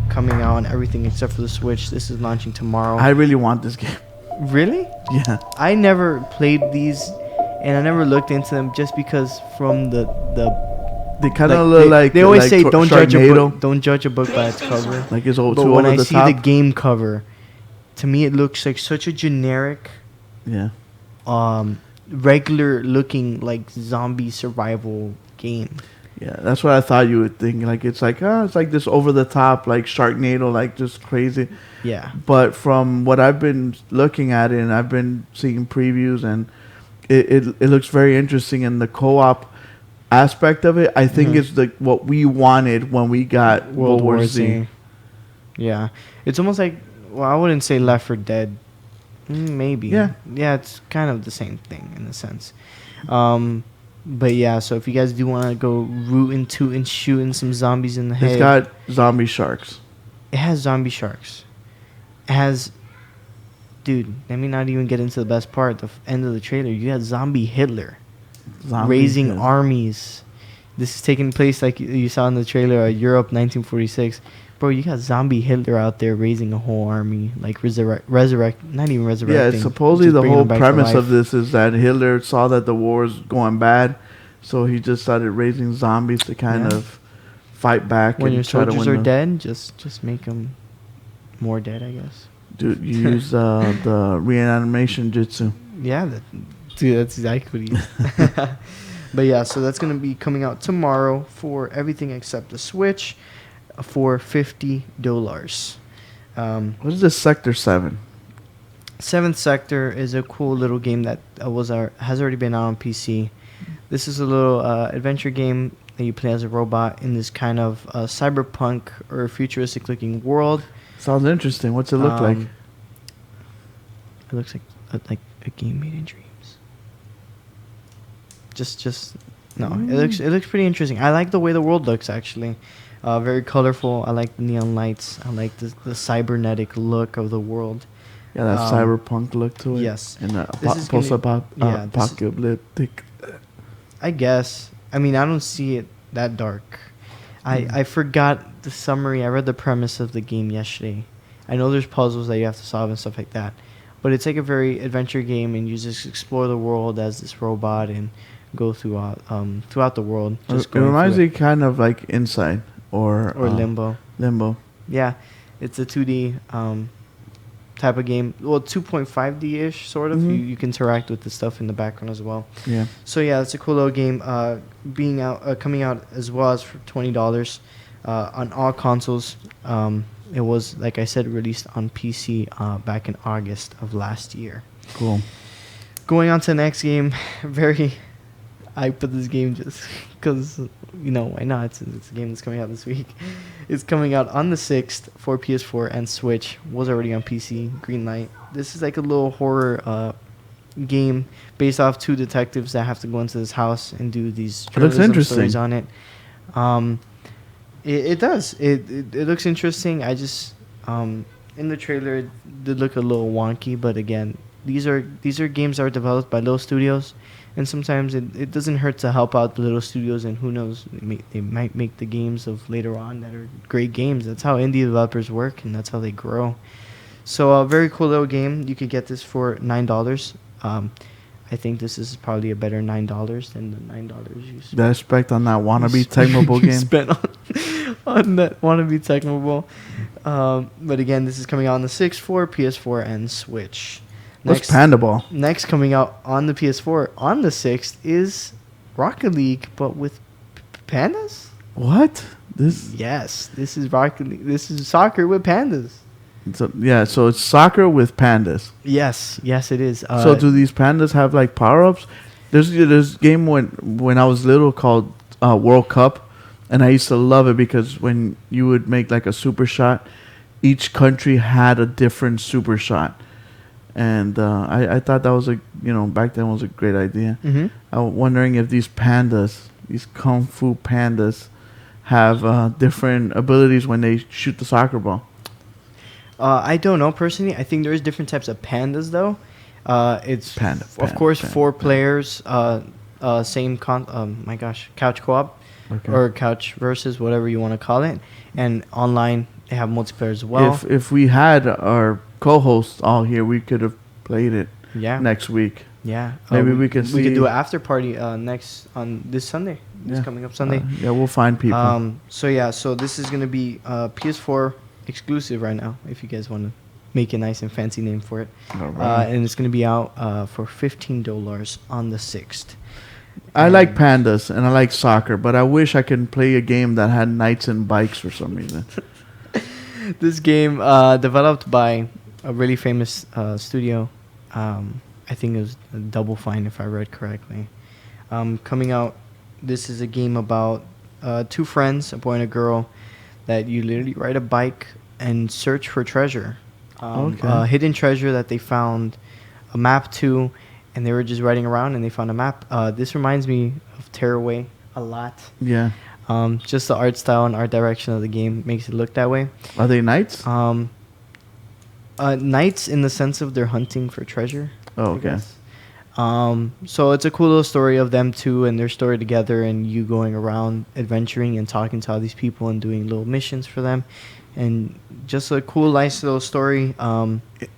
A: coming out on everything except for the Switch. This is launching tomorrow.
B: I really want this game.
A: Really?
B: Yeah.
A: I never played these, and I never looked into them just because from the
B: They kind of look like
A: they always
B: like
A: say don't judge a
B: Sharknado.
A: book, don't judge a book by its cover.
B: Like it's all
A: But
B: too
A: when
B: over
A: I
B: the
A: see
B: top.
A: the game cover, to me it looks like such a generic,
B: Yeah.
A: regular looking like zombie survival game.
B: Yeah, that's what I thought you would think. Like it's like this over the top, like Sharknado, like just crazy.
A: Yeah.
B: But from what I've been looking at it, and I've been seeing previews, and it looks very interesting. And the co-op aspect of it, I think, is what we wanted when we got World War Z.
A: Yeah, it's almost like, well, I wouldn't say Left 4 Dead. Maybe.
B: Yeah.
A: Yeah, it's kind of the same thing in a sense. But yeah, so if you guys do want to go rooting, tooting, shooting some zombies in the head,
B: It's got zombie sharks.
A: it has zombie sharks. It has, dude. Let me not even get into the best part. The end of the trailer, you got zombie Hitler raising armies. This is taking place like you saw in the trailer, Europe 1946. Bro, you got zombie Hitler out there raising a whole army, like not even resurrecting.
B: Yeah, supposedly
A: just
B: the
A: bringing
B: whole
A: them back to
B: premise
A: life.
B: of this is that Hitler saw that the war was going bad, so he just started raising zombies to kind of fight back.
A: When
B: and
A: your
B: try to
A: soldiers
B: win
A: are dead, just make them more dead, I guess.
B: Dude, you use the reanimation jutsu.
A: Yeah, dude, that's exactly what he used. But yeah, so that's going to be coming out tomorrow for everything except the Switch for $50.
B: What is this Sector 7?
A: Seventh Sector is a cool little game that has already been out on PC. This is a little adventure game that you play as a robot in this kind of cyberpunk or futuristic looking world.
B: Sounds interesting. What's it look like?
A: It looks like a game made in dreams. It looks pretty interesting. I like the way the world looks actually. Very colorful. I like the neon lights. I like the cybernetic look of the world.
B: Yeah, that cyberpunk look to it.
A: Yes.
B: And
A: This is
B: post-apocalyptic.
A: I guess. I mean, I don't see it that dark. I forgot the summary. I read the premise of the game yesterday. I know there's puzzles that you have to solve and stuff like that. But it's like a very adventure game, and you just explore the world as this robot and go throughout the world.
B: It reminds me kind of like Inside or
A: Limbo.
B: Limbo.
A: Yeah, it's a 2D type of game. Well, 2.5D-ish, sort of.
B: Mhm.
A: You can interact with the stuff in the background as well.
B: Yeah.
A: So yeah, it's a cool little game. Coming out as well as for $20 on all consoles. It was, like I said, released on PC back in August of last year.
B: Cool.
A: Going on to the next game, I put this game just because, why not? It's a game that's coming out this week. It's coming out on the 6th for PS4 and Switch. Was already on PC, Green Light. This is like a little horror game based off two detectives that have to go into this house and do these journalism stories on it. It does. It looks interesting. I just in the trailer it did look a little wonky, but again, these are games that are developed by little studios, and sometimes it doesn't hurt to help out the little studios, and who knows, they might make the games of later on that are great games. That's how indie developers work, and that's how they grow. So a very cool little game. You could get this for $9. I think this is probably a better $9 than the $9 you spent.
B: That expect on that wannabe Tecmo game.
A: Spent on that wannabe Tecmo. But again, this is coming out on the 6th for PS4 and Switch.
B: What's Panda Ball?
A: Next coming out on the PS4 on the 6th is Rocket League, but with pandas?
B: What?
A: Yes, this is Rocket League. This is soccer with pandas.
B: So it's soccer with pandas.
A: Yes, it is.
B: So do these pandas have like power-ups? There's a game when I was little called World Cup, and I used to love it because when you would make like a super shot, each country had a different super shot. And I thought that was back then was a great idea.
A: Mm-hmm.
B: I'm wondering if these pandas, these kung fu pandas, have different abilities when they shoot the soccer ball.
A: I don't know personally. I think there's different types of pandas though. It's
B: Panda,
A: of course
B: panda,
A: 4
B: panda.
A: players. Couch co-op,
B: Okay.
A: or couch versus, whatever you want to call it. And online they have multiplayer as well.
B: If we had our co-hosts all here, we could have played it next week.
A: Yeah.
B: Maybe we could
A: do an after party next on this Sunday. This coming up Sunday.
B: We'll find people.
A: So this is gonna be PS4 exclusive right now. If you guys want to make a nice and fancy name for it,
B: All right.
A: and it's gonna be out for $15 on the 6th.
B: I like
A: And
B: pandas and I like soccer, but I wish I could play a game that had knights and bikes for some reason.
A: this game, developed by a really famous studio. I think it was Double Fine, if I read correctly. Coming out, this is a game about two friends, a boy and a girl, that you literally ride a bike and search for treasure.
B: Okay.
A: A hidden treasure that they found a map to, and they were just riding around and they found a map. This reminds me of Tearaway a lot.
B: Yeah.
A: Just the art style and art direction of the game makes it look that way.
B: Are they knights?
A: Knights in the sense of they're hunting for treasure.
B: Oh,
A: I
B: okay.
A: guess. So it's a cool little story of them two and their story together, and you going around adventuring and talking to all these people and doing little missions for them, and just a cool, nice little story.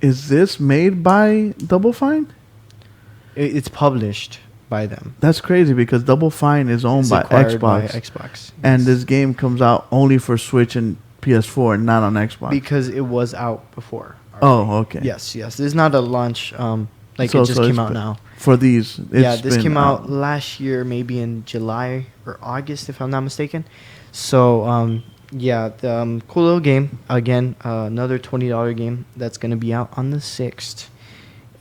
B: Is this made by Double Fine?
A: It's published by them.
B: That's crazy because Double Fine is owned
A: It's
B: by
A: acquired
B: Xbox,
A: Xbox,
B: and
A: yes.
B: this game comes out only for Switch and PS4, and not on Xbox.
A: Because it was out before.
B: Oh, okay.
A: Yes. This is not a launch. It just
B: So
A: came
B: it's
A: out now.
B: For these,
A: Yeah,
B: it's
A: this
B: been
A: came out last year, maybe in July or August, if I'm not mistaken. So, cool little game. Again, another $20 game that's going to be out on the 6th.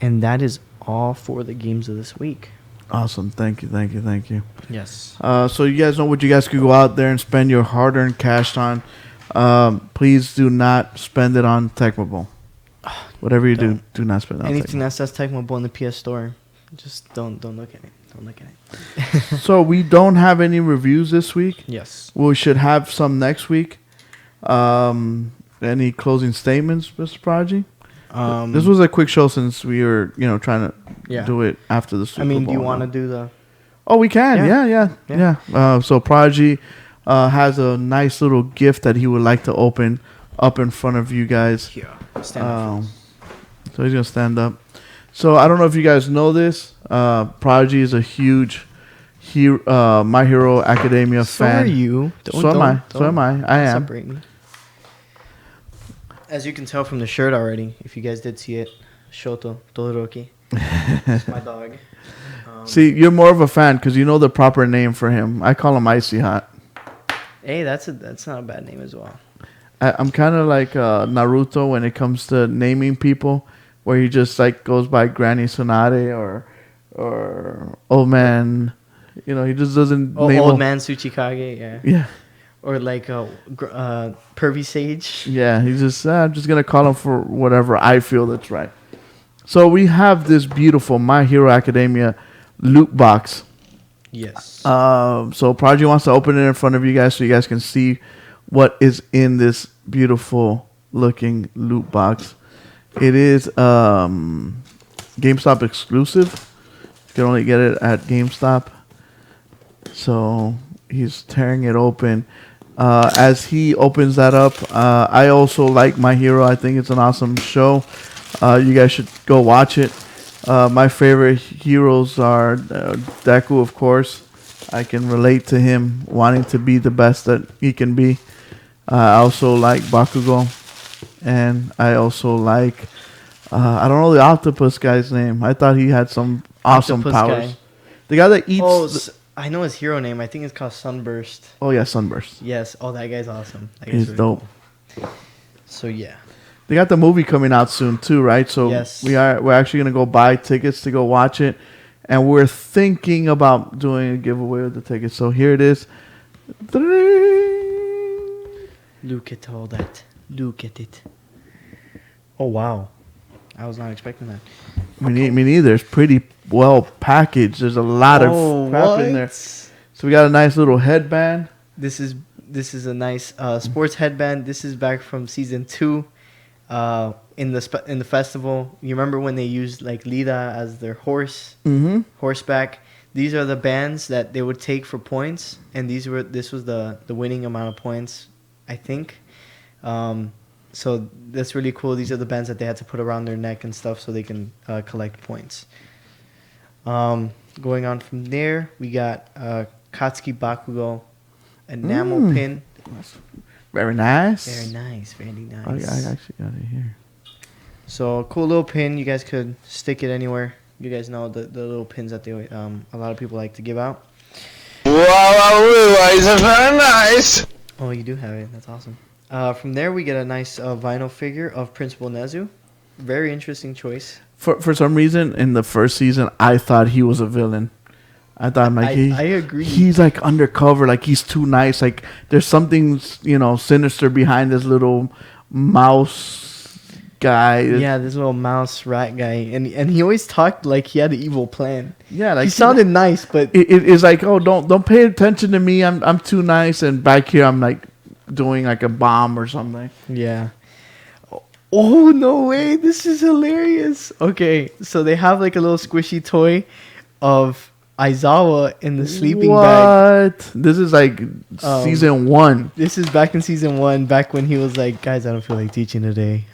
A: And that is all for the games of this week.
B: Awesome. Thank you.
A: Yes.
B: So you guys know what you guys could go out there and spend your hard-earned cash on. Please do not spend it on Tecmo. Whatever you do not spend it on
A: Anything
B: Tecmo.
A: that says Tecmo Bowl in the PS Store, just don't look at it. Don't look at it.
B: So we don't have any reviews this week.
A: Yes.
B: We should have some next week. Any closing statements, Mr. Prodigy? This was a quick show since we were, trying to do it after the Super Bowl.
A: do you want to do the...
B: Oh, we can.
A: Yeah.
B: Yeah. So Prodigy has a nice little gift that he would like to open up in front of you guys.
A: Yeah. Stand up.
B: So he's gonna stand up. So I don't know if you guys know this. Prodigy is a huge My Hero Academia
A: So
B: fan.
A: are you.
B: So am I. I am.
A: Separate me. As you can tell from the shirt already, if you guys did see it, Shoto Todoroki. It's my dog.
B: See, you're more of a fan because you know the proper name for him. I call him Icy Hot.
A: Hey, that's not a bad name as well.
B: I'm kind of like Naruto when it comes to naming people, where he just like goes by Granny Tsunade or Old Man. He just doesn't name
A: Old
B: him.
A: Man Tsuchikage, yeah.
B: Yeah.
A: Or like Pervy Sage.
B: Yeah, he's just, I'm just going to call him for whatever I feel that's right. So we have this beautiful My Hero Academia loot box.
A: Yes.
B: So Prodigy wants to open it in front of you guys so you guys can see what is in this beautiful looking loot box. It is GameStop exclusive. You can only get it at GameStop. So he's tearing it open. As he opens that up, I also like My Hero. I think it's an awesome show. You guys should go watch it. My favorite heroes are Deku, of course. I can relate to him wanting to be the best that he can be. I also like Bakugo. And I also like... I don't know the octopus guy's name. I thought he had some awesome
A: Octopus
B: powers.
A: guy.
B: The guy that eats...
A: I know his hero name. I think it's called Sunburst.
B: Oh, yeah, Sunburst.
A: Yes. Oh, that guy's awesome. That guy's
B: He's
A: really
B: dope.
A: cool. So, yeah.
B: They got the movie coming out soon too, right? So
A: Yes.
B: we're actually gonna go buy tickets to go watch it, and we're thinking about doing a giveaway of the tickets. So here it is.
A: Look at all that. Look at it. Oh, wow. I was not expecting that.
B: Me neither. It's pretty well packaged. There's a lot of crap in there. So we got a nice little headband.
A: This is a nice sports headband. This is back from season 2. In the festival, you remember when they used like Lida as their horseback? These are the bands that they would take for points, and this was the winning amount of points, I think. So that's really cool. These are the bands that they had to put around their neck and stuff so they can collect points. Going on from there, we got Katsuki Bakugo enamel pin.
B: Very nice.
A: Very nice.
B: I actually got it here.
A: So cool little pin. You guys could stick it anywhere You guys know the little pins that they a lot of people like to give out.
C: Wow, is very nice.
A: Oh, you do have it. That's awesome. From there, we get a nice vinyl figure of Principal Nezu. Very interesting choice.
B: For some reason, in the first season, I thought he was a villain. I thought like
A: I agree.
B: He's like undercover, like he's too nice. Like there's something sinister behind this little mouse guy.
A: Yeah, this little mouse rat guy, and he always talked like he had an evil plan.
B: Yeah, like
A: he sounded nice, but
B: it's like, oh, don't pay attention to me. I'm too nice, and back here I'm like doing like a bomb or something.
A: yeah. Oh no way! This is hilarious. Okay, so they have like a little squishy toy of Aizawa in the sleeping bag.
B: What? This is like season 1.
A: This is back in season 1, back when he was like, guys, I don't feel like teaching today.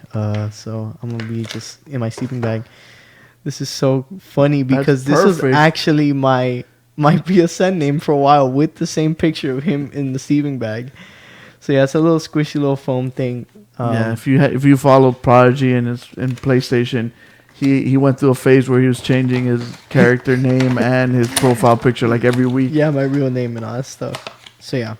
A: So I'm gonna be just in my sleeping bag. This is so funny because this was actually my PSN name for a while with the same picture of him in the sleeping bag. So yeah, it's a little squishy little foam thing.
B: Yeah, if you followed Prodigy in PlayStation, he went through a phase where he was changing his character name and his profile picture like every week.
A: Yeah, my real name and all that stuff. So yeah,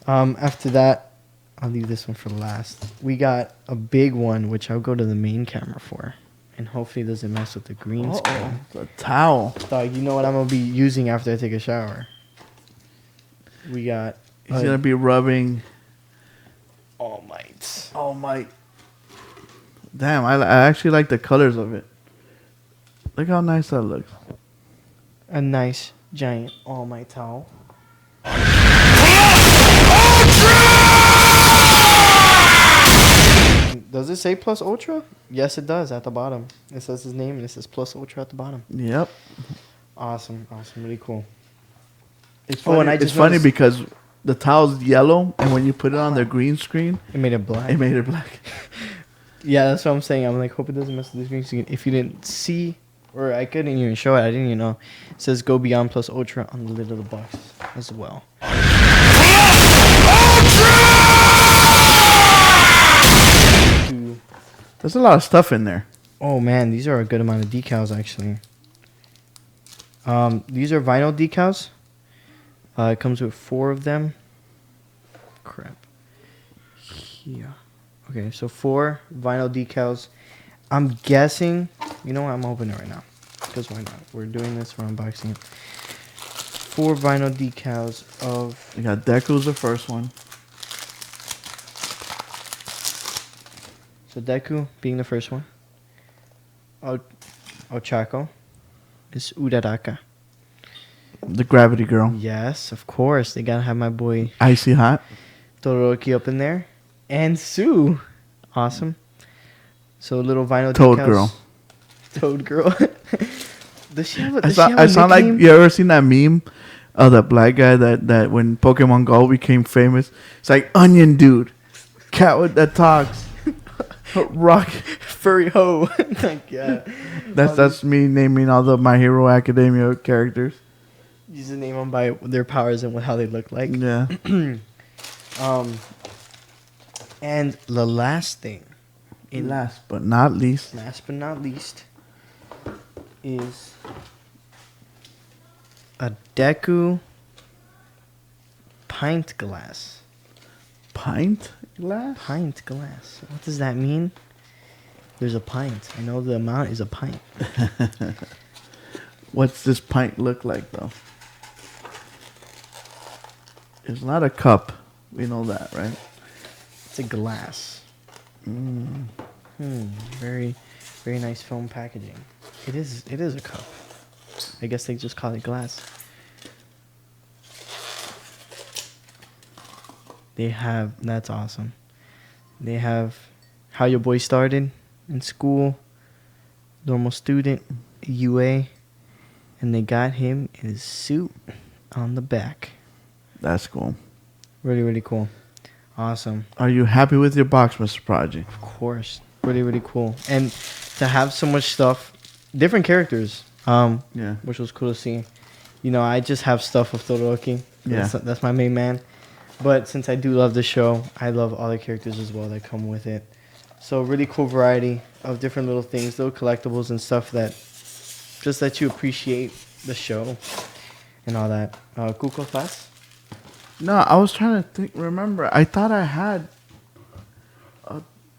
A: after that, I'll leave this one for last. We got a big one, which I'll go to the main camera for, and hopefully it doesn't mess with the green screen.
B: A towel.
A: Dog, you know what I'm gonna be using after I take a shower. We got.
B: He's gonna be rubbing.
A: All Might.
B: All Might. Damn, I actually like the colors of it. Look how nice that looks.
A: A nice giant All Might towel. Does it say Plus Ultra? Yes, it does at the bottom. It says his name and it says Plus Ultra at the bottom.
B: Yep.
A: Awesome. Really cool.
B: It's funny, it's funny because the towel's yellow, and when you put it on the green screen,
A: it made it black. Yeah, that's what I'm saying. I'm like, hope it doesn't mess with the green screen. If you didn't see, or I couldn't even show it, I didn't even know. It says Go Beyond Plus Ultra on the lid of the box as well.
B: There's a lot of stuff in there.
A: Oh man, these are a good amount of decals actually. These are vinyl decals. It comes with 4 of them. Crap. Yeah. Okay, so 4 vinyl decals. I'm guessing. You know what? I'm opening it right now. Because why not? We're doing this. We're unboxing it. 4 vinyl decals of.
B: We got Deku's the first one.
A: So Deku being the first one. Ochako is Uraraka.
B: The Gravity Girl.
A: Yes, of course. They gotta have my boy
B: Icy Hot.
A: Todoroki up in there. And Sue. Awesome. So little vinyl
B: Toad
A: decals.
B: Girl.
A: Toad Girl. Does she have a
B: I sound like, you ever seen that meme of that black guy that when Pokemon Go became famous? It's like Onion Dude. Cat that talks. Rock.
A: Furry hoe. Like, yeah.
B: That's me naming all the My Hero Academia characters.
A: You just name them by their powers and how they look like.
B: Yeah.
A: And the last thing.
B: Last but not least.
A: Is a Deku pint glass.
B: Pint glass?
A: Pint glass. What does that mean? There's a pint. I know the amount is a pint.
B: What's this pint look like, though? It's not a cup. We know that, right?
A: It's a glass. Very, very nice foam packaging. It is a cup. I guess they just call it glass. That's awesome. They have how your boy started in school, normal student, UA, and they got him in his suit on the back.
B: That's cool.
A: Really, really cool. Awesome.
B: Are you happy with your box, Mr. Prodigy?
A: Of course. Really, really cool. And to have so much stuff, different characters,
B: yeah,
A: which was cool to see. You know, I just have stuff of Todoroki.
B: Yeah.
A: That's my main man. But since I do love the show, I love all the characters as well that come with it. So really cool variety of different little things, little collectibles and stuff that just that you appreciate the show and all that. Cuco Fast?
B: No, I was trying to think. Remember, I thought I had.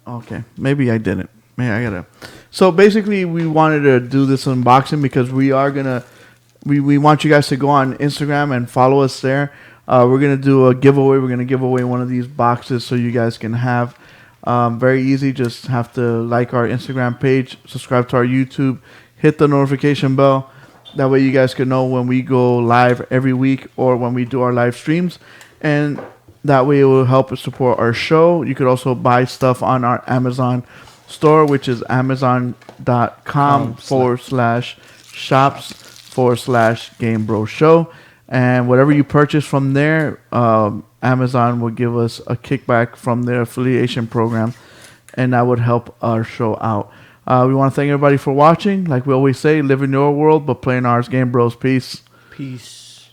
B: Okay, maybe I didn't. Maybe I gotta. So basically, we wanted to do this unboxing because we are gonna. We want you guys to go on Instagram and follow us there. We're gonna do a giveaway. We're gonna give away one of these boxes so you guys can have. Very easy. Just have to like our Instagram page, subscribe to our YouTube, hit the notification bell. That way you guys can know when we go live every week or when we do our live streams. And that way it will help us support our show. You could also buy stuff on our Amazon store, which is amazon.com/shops/GameBros show. And whatever you purchase from there, Amazon will give us a kickback from their affiliation program. And that would help our show out. We want to thank everybody for watching. Like we always say, live in your world, but play in ours. Game Bros. Peace.
A: Peace.